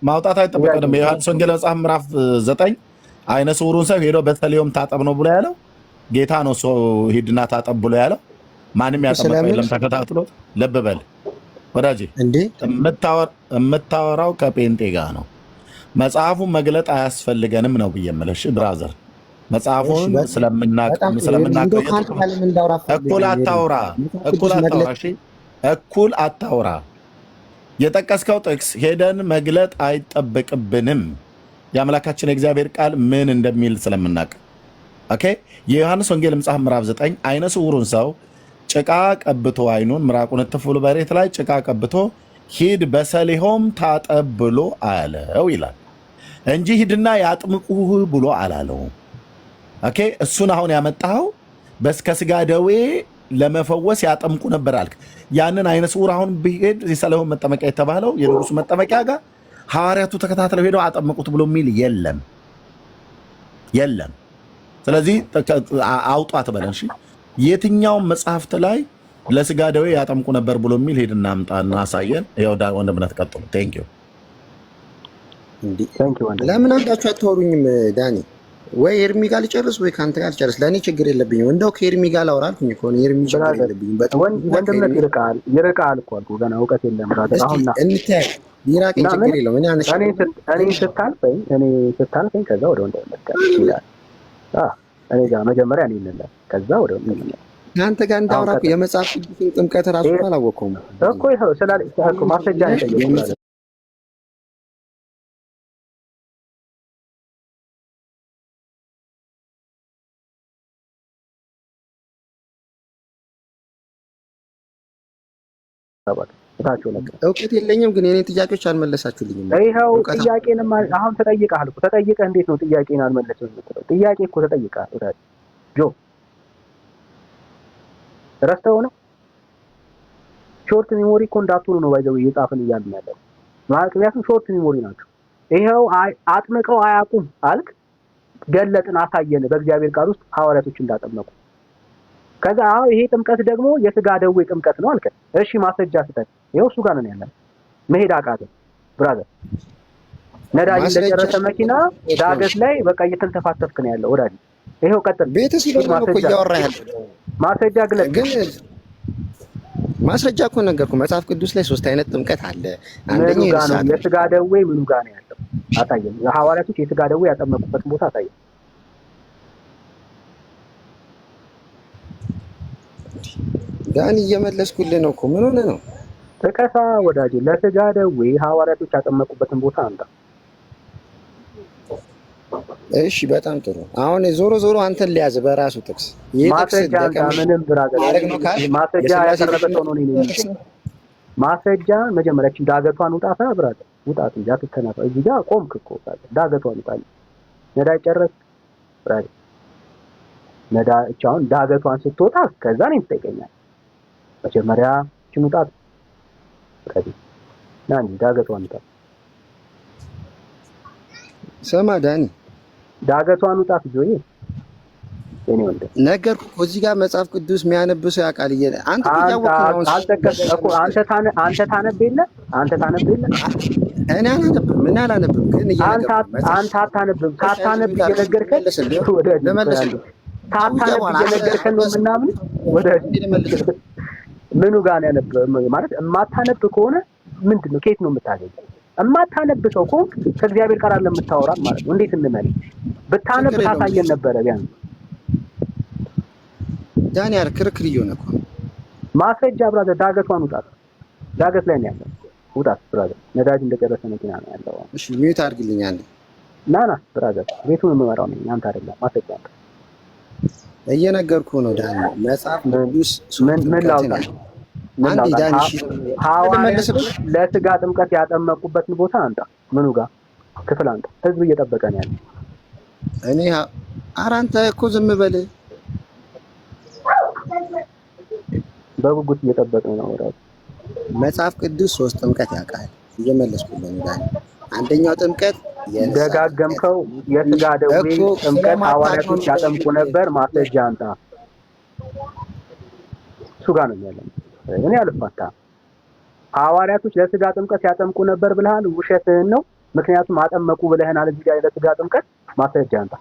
Speaker 1: ማውጣት አይጠበቅም። የዮሐንስ ወንጌል መጽሐፍ ምዕራፍ 9 አይነ ስውሩን ሰው ሄዶ በተለየም ታጠብ ነው ብሎ ያለው ጌታ ነው። ሰው ሂድና ታጠብ ብሎ ያለው ማንም ያጠመቀው የለም። ተከታትሎ ልብ በል ወዳጄ፣ የምታወራው ከጴንጤ ጋር ነው። መጽሐፉን መግለጥ አያስፈልገንም ነው ብዬ የምልሽ ብራዘር። መጽሐፉን ስለምናቀው እኩል አታውራ። የጠቀስከው ጥቅስ ሄደን መግለጥ አይጠበቅብንም። የአምላካችን የእግዚአብሔር ቃል ምን እንደሚል ስለምናቅ። ኦኬ። የዮሐንስ ወንጌል መጽሐፍ ምዕራፍ 9 አይነ ስውሩን ሰው ጭቃ ቀብቶ አይኑን ምራቁን እትፍ ብሎ በሬት ላይ ጭቃ ቀብቶ ሂድ በሰሊሆም ታጠብ ብሎ አለው ይላል እንጂ ሂድና ያጥምቁህ ብሎ አላለው። ኦኬ። እሱን አሁን ያመጣኸው ከስጋ ደዌ ለመፈወስ ያጠምቁ ነበር አልክ። ያንን አይነ ስውር አሁን ቢሄድ የሰሊሆም መጠመቂያ የተባለው የንጉሱ መጠመቂያ ጋር ሐዋርያቱ ተከታትለው ሄደው አጠመቁት ብሎ የሚል የለም። ስለዚህ አውጧት በለን። እሺ የትኛውም መጽሐፍት ላይ ለስጋ ደዌ ያጠምቁ ነበር ብሎ የሚል ሄድና አምጣና አሳየን። ይኸው ወንድምነት ቀጥሉ። ቴንክ ዩ
Speaker 4: ለምን አንዳችሁ አታወሩኝም? ዳኒ ወይ ኤርሚ ጋር ልጨርስ ወይ ከአንተ ጋር ልጨርስ። ለእኔ ችግር የለብኝም። እንደው ከኤርሚ ጋር ላውራ አልኩኝ እኮ ነው። ኤርሚ ችግር የለብኝም።
Speaker 2: ወንድምነት ይርቃል እኮ አልኩህ። ገና እውቀት የለም ብራዘር። አሁን
Speaker 4: እንተያይ ይራቅ ችግር የለውም።
Speaker 2: እኔ ስታልፈኝ ከዛ ወደ ወንድምነት ጋር ይላል። እኔ ጋር መጀመሪያ እኔ እንላለን ከዛ ወደ ወንድምነት
Speaker 4: አንተ ጋር እንዳወራ የመጽሐፍ ቅዱስን ጥምቀት ራሱ አላወቀውም
Speaker 2: እኮ ይኸው ስላልኩ ማስረጃ ነው የጠየቁት።
Speaker 4: እውቀት የለኝም ግን የኔ ጥያቄዎች አልመለሳችሁልኝም።
Speaker 2: ይኸው ጥያቄንም አሁን ተጠይቀሃል እኮ ተጠይቀህ እንዴት ነው ጥያቄን አልመለስም? ጥያቄ እኮ ተጠይቀሃል ወዳጅ ጆ ረስተው ነው። ሾርት ሜሞሪ እኮ እንዳትሆኑ ነው ባይዘው እየጻፍን እያልን ያለው ምክንያቱም ሾርት ሜሞሪ ናቸው። ይኸው አጥምቀው አያውቁም አልክ፣ ገለጥን፣ አሳየን በእግዚአብሔር ቃል ውስጥ ሐዋርያቶች እንዳጠመቁ። ከዛ ይሄ ጥምቀት ደግሞ የስጋ ደዌ ጥምቀት ነው አልከ። እሺ ማስረጃ ስጠን። ይኸው እሱ ጋር ነው ያለው። መሄድ አቃተህ ብራዘር። ነዳጅ እንደጨረሰ መኪና ዳገት ላይ በቃ እየተንተፋተፍክ ነው ያለው ወዳጅ። ይኸው ቀጥል።
Speaker 4: ቤተሰብ ነው እኮ እያወራህ ያለው።
Speaker 2: ማስረጃ ግለጥ።
Speaker 4: ግን ማስረጃ እኮ ነገርኩህ። መጽሐፍ ቅዱስ ላይ 3 አይነት ጥምቀት አለ። አንደኛው
Speaker 2: የስጋ ደዌ ምኑ ጋር ነው ያለው? አሳየን። ሐዋርያቶች የስጋ ደዌ ያጠመቁበትን ቦታ አሳየን።
Speaker 4: ዳኒ እየመለስኩልህ ነው እኮ ምን ሆነህ ነው?
Speaker 2: ተከሳ ወዳጄ። ለስጋ ደዌ ሐዋርያቶች ያጠመቁበትን ቦታ አንተ።
Speaker 4: እሺ በጣም ጥሩ። አሁን ዞሮ አንተን ሊያዝ በራሱ ጥቅስ
Speaker 2: ማስረጃ ምንም ብራዘር ማስረጃ ያቀረበ ሰው ነው እኔ ማስረጃ መጀመሪያችን ዳገቷን ውጣታ ብራዘር ውጣት እንጂ አትተናፋ። እዚህ ጋር ቆምክ እኮ ብራዘር ዳገቷን ውጣ። ነዳጅ ጨረስ ብራዘር። ነዳጅ አሁን ዳገቷን ስትወጣ ከዛ ነው ይጠይቀኛል። መጀመሪያ እቺን ውጣት ብራዘር ናኒ ዳገቷን ውጣ።
Speaker 4: ሰማ ዳኒ
Speaker 2: ዳገቷን ውጣት ጆዬ እኔ ወንድ
Speaker 4: ነገርኩህ እኮ እዚህ ጋር መጽሐፍ ቅዱስ የሚያነብሰው ያውቃል። አንተ
Speaker 2: እኮ አንተ ታነብ የለ እኔ
Speaker 4: አላነብም ግን
Speaker 2: አንተ አታነብም። ሳታነብ እየነገርከን ነው ምናምን ወደ ምኑ ጋር ነው ያነብ ማለት የማታነብ ከሆነ ምንድን ነው ከየት ነው የምታገኘው? የማታነብ ሰው ከሆንክ ከእግዚአብሔር ቃል አለ የምታወራ ማለት ነው። እንዴት እንመል ብታነብ ታሳየን ነበረ ቢያንስ
Speaker 4: ዳንኤል ክርክር እየሆነ እኮ
Speaker 2: ማስረጃ ብራዘር፣ ዳገቷን ውጣት። ዳገት ላይ ነው ያለው። ውጣት ብራዘር። ነዳጅ እንደጨረሰ መኪና ነው ያለው።
Speaker 4: እሺ ሚዩት አድርግልኝ አንዴ።
Speaker 2: ና ብራዘር፣ ቤቱን የምመራው ነኝ፣ አንተ አይደለም። ማስረጃ
Speaker 4: እየነገርኩህ ነው ዳንኤል። መጽሐፍ ቅዱስ
Speaker 2: ምን ላውጣ? አንዴ ዳንኤል ሐዋርያቶች ለስጋ ጥምቀት ያጠመቁበትን ቦታ አንጣ። ምኑ ጋር ክፍል አንጣ። ህዝብ እየጠበቀ ነው ያለው።
Speaker 4: እኔ ኧረ አንተ እኮ ዝም በል።
Speaker 2: በጉጉት እየጠበቀ ነው ወራው።
Speaker 4: መጽሐፍ ቅዱስ 3 ጥምቀት ያውቃል። እየመለስኩልህ ነው ዳንኤል። አንደኛው ጥምቀት
Speaker 2: ደጋገምከው። የስጋ ደዌ ጥምቀት ሐዋርያቶች ያጠምቁ ነበር። ማስረጃ አንጣ። እሱ ጋር ነው ያለው። እኔ አልፋታ። ሐዋርያቶች ለስጋ ጥምቀት ያጠምቁ ነበር ብለሃል፣ ውሸትህን ነው። ምክንያቱም አጠመቁ ብለህናል። እዚህ ጋር ለስጋ ጥምቀት ማስረጃ አንጣ።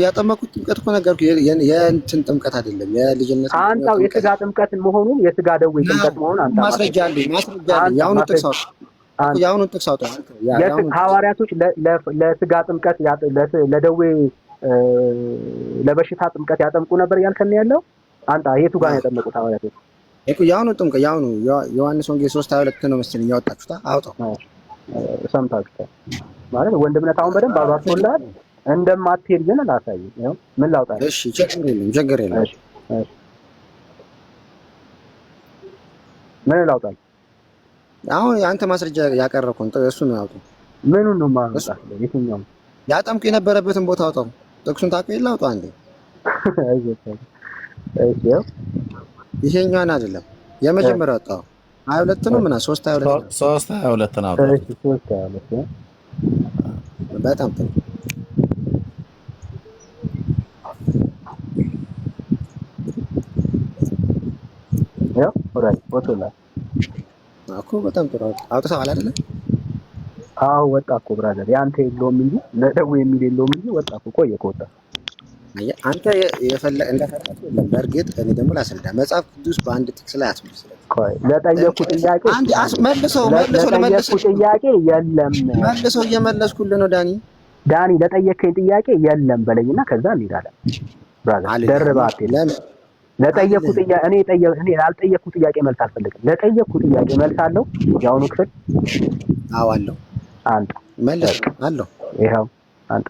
Speaker 4: ያጠመቁት ጥምቀት እኮ ነገርኩህ። የእንትን ጥምቀት አይደለም፣ የልጅነት
Speaker 2: አንጣው። የስጋ ጥምቀት መሆኑን የስጋ ደዌ ጥምቀት መሆኑን አንጣ። ማስረጃ አለኝ።
Speaker 4: ያውኑ ጥቅስ አውጣ።
Speaker 2: ሐዋርያቶች ለስጋ ጥምቀት ለደዌ ለበሽታ ጥምቀት ያጠምቁ ነበር ያልከን ያለው አንጣ። የቱ ጋር ነው ያጠመቁት ሐዋርያቶች?
Speaker 4: ያውኑ ጥምቀት ያውኑ ዮሐንስ ወንጌል 3:22 ነው መሰለኝ ያወጣችሁታ። አውጣው።
Speaker 2: ሰምታችሁታ ማለት ወንድምነት አሁን በደንብ አባቶላል። እንደማትሄድ ግን አላሳይም። ያው ምን ላውጣ?
Speaker 4: እሺ ችግር የለም።
Speaker 2: እሺ ምን ላውጣ?
Speaker 4: አሁን አንተ ማስረጃ ያቀረብከውን እሱን አውጡ።
Speaker 2: ምኑን ነው ማውጣት? የትኛው
Speaker 4: ያጠምቁ የነበረበትን ቦታ አውጣው። ጥቅሱን ታውቀው የለ አውጣው አንዴ። ይሄኛውን አይደለም የመጀመሪያው አውጣው። 22 ነው ምናምን
Speaker 1: 3:22 ነው።
Speaker 2: እሺ 3:22
Speaker 4: በጣም ጥሩ።
Speaker 2: ያው ኦራይት ወጥቷል
Speaker 4: እኮ በጣም ጥሩ አውጥተዋል አይደለ?
Speaker 2: አዎ ወጣ እኮ ብራዘር። ያንተ የለውም እንጂ ለደው የሚል የለውም እንጂ ወጣ እኮ ቆየ ከወጣ።
Speaker 4: አንተ እንደፈለክ የለም። በእርግጥ እኔ ደግሞ ላስረዳ። መጽሐፍ ቅዱስ በአንድ ጥቅስ ላይ አትመስልም።
Speaker 2: ቆይ ለጠየቁት ጥያቄ
Speaker 4: መልሰው
Speaker 2: ጥያቄ የለም።
Speaker 4: መልሰው እየመለስኩልህ ነው ዳኒ።
Speaker 2: ለጠየቀኝ ጥያቄ የለም በለኝና ከዛ እንሄዳለን ብራዘር። ደርባት ለጠየቁት ጥያቄ እኔ ላልጠየቁት ጥያቄ መልስ አልፈልግም። ለጠየቁት ጥያቄ መልስ አለው ያውኑ ክፍል።
Speaker 4: አዎ አለው።
Speaker 2: አንተ
Speaker 4: መልስ አለው።
Speaker 2: ይሄው አንተ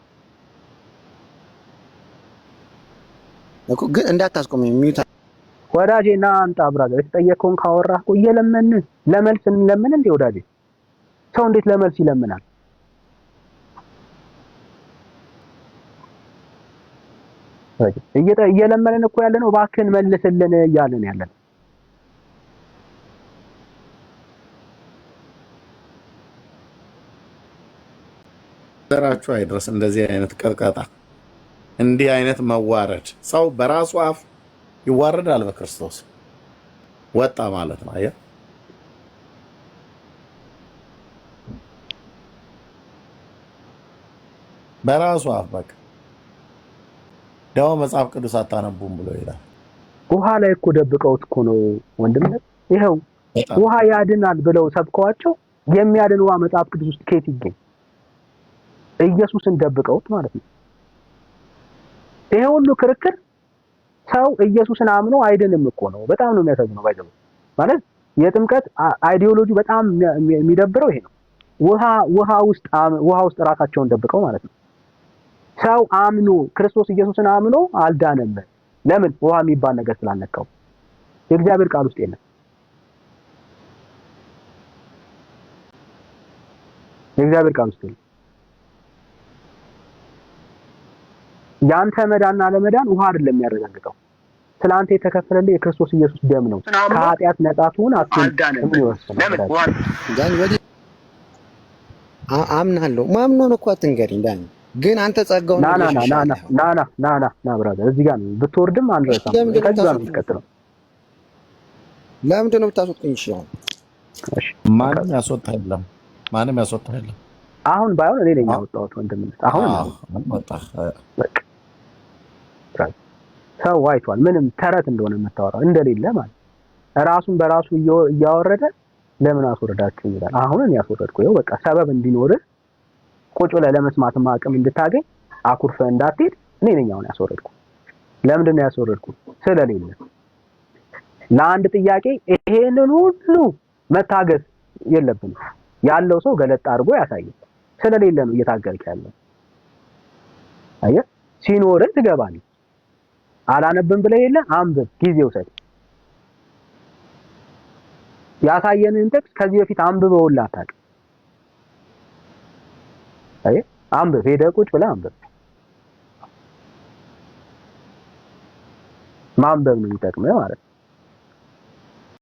Speaker 4: እኮ ግን እንዳታስቆም ሚዩት
Speaker 2: ወዳጄና አንተ ብራዘር። የተጠየቀውን ካወራህ እኮ እየለመን ለመልስ እንለምን እንዴ ወዳጄ? ሰው እንዴት ለመልስ ይለምናል? እየለመንን እኮ ያለነው እባክህን መልስልን እያለን ያለን።
Speaker 1: ዘራችሁ አይድረስ እንደዚህ አይነት ቀጥቀጣ፣ እንዲህ አይነት መዋረድ። ሰው በራሱ አፍ ይዋረዳል። በክርስቶስ ወጣ ማለት ነው። አየህ፣ በራሱ አፍ በቃ ደው መጽሐፍ ቅዱስ አታነቡም ብሎ ይላል።
Speaker 2: ውሃ ላይ እኮ ደብቀውት እኮ ነው ወንድምነት። ይሄው ውሃ ያድናል ብለው ሰብከዋቸው የሚያድን ውሃ መጽሐፍ ቅዱስ ውስጥ ከየት ይገኝ? ኢየሱስን ደብቀውት ማለት ነው። ይሄ ሁሉ ክርክር ሰው ኢየሱስን አምኖ አይድንም እኮ ነው። በጣም ነው የሚያሳዝነው። ባይዘው ማለት የጥምቀት አይዲዮሎጂ በጣም የሚደብረው ይሄ ነው። ውሃ ውስጥ ራሳቸውን ደብቀው ማለት ነው። ሰው አምኖ ክርስቶስ ኢየሱስን አምኖ አልዳነም። ለምን? ውሃ የሚባል ነገር ስላልነካው። የእግዚአብሔር ቃል ውስጥ የለም። የእግዚአብሔር ቃል ውስጥ የለም። ያንተ መዳንና ለመዳን ውሃ አይደለም የሚያረጋግጠው። ስለአንተ የተከፈለልህ የክርስቶስ ኢየሱስ ደም ነው። ከኃጢአት ነጻ ትሁን አትሁን የሚወስነው።
Speaker 4: አምናለሁ። ማምኖን እኮ አትንገሪኝ ዳኒ። ግን አንተ ጸጋውን
Speaker 2: ና ብራዘር፣ እዚህ ጋር ነው ብትወርድም አንረሳም። ከዛ ነው የምትቀጥለው።
Speaker 4: ለምንድን ነው የምታስወጣኝ?
Speaker 2: እሺ
Speaker 1: ማንም ያስወጣ የለም።
Speaker 2: አሁን ባይሆን እኔ ነኝ ያወጣሁት ወንድምነት። አሁን
Speaker 1: ወጣ።
Speaker 2: ሰው አይቷል። ምንም ተረት እንደሆነ የምታወራው እንደሌለ ማለት ራሱን በራሱ እያወረደ ለምን አስወረዳችሁ ይላል። አሁን እኔ ያስወረድኩ ይኸው በቃ ሰበብ እንዲኖርህ ቁጭ ብለህ ለመስማት አቅም እንድታገኝ አኩርፈህ እንዳትሄድ እኔ ነኝ አሁን ያስወረድኩ። ለምንድን ነው ያስወረድኩት? ስለሌለ ለአንድ ጥያቄ ይሄንን ሁሉ መታገስ የለብንም። ያለው ሰው ገለጥ አድርጎ ያሳየን። ስለሌለ ነው እየታገልክ ያለው። አየህ፣ ሲኖርህ ትገባለህ። አላነብም ብለህ የለ አንብብ፣ ጊዜው ሰጥ። ያሳየንን ጥቅስ ከዚህ በፊት አንብበውልህ አታውቅም። አየህ፣ አንብብ፣ ሄደህ ቁጭ ብለህ አንብብ። ማንበብ ነው የሚጠቅመው ማለት ነው።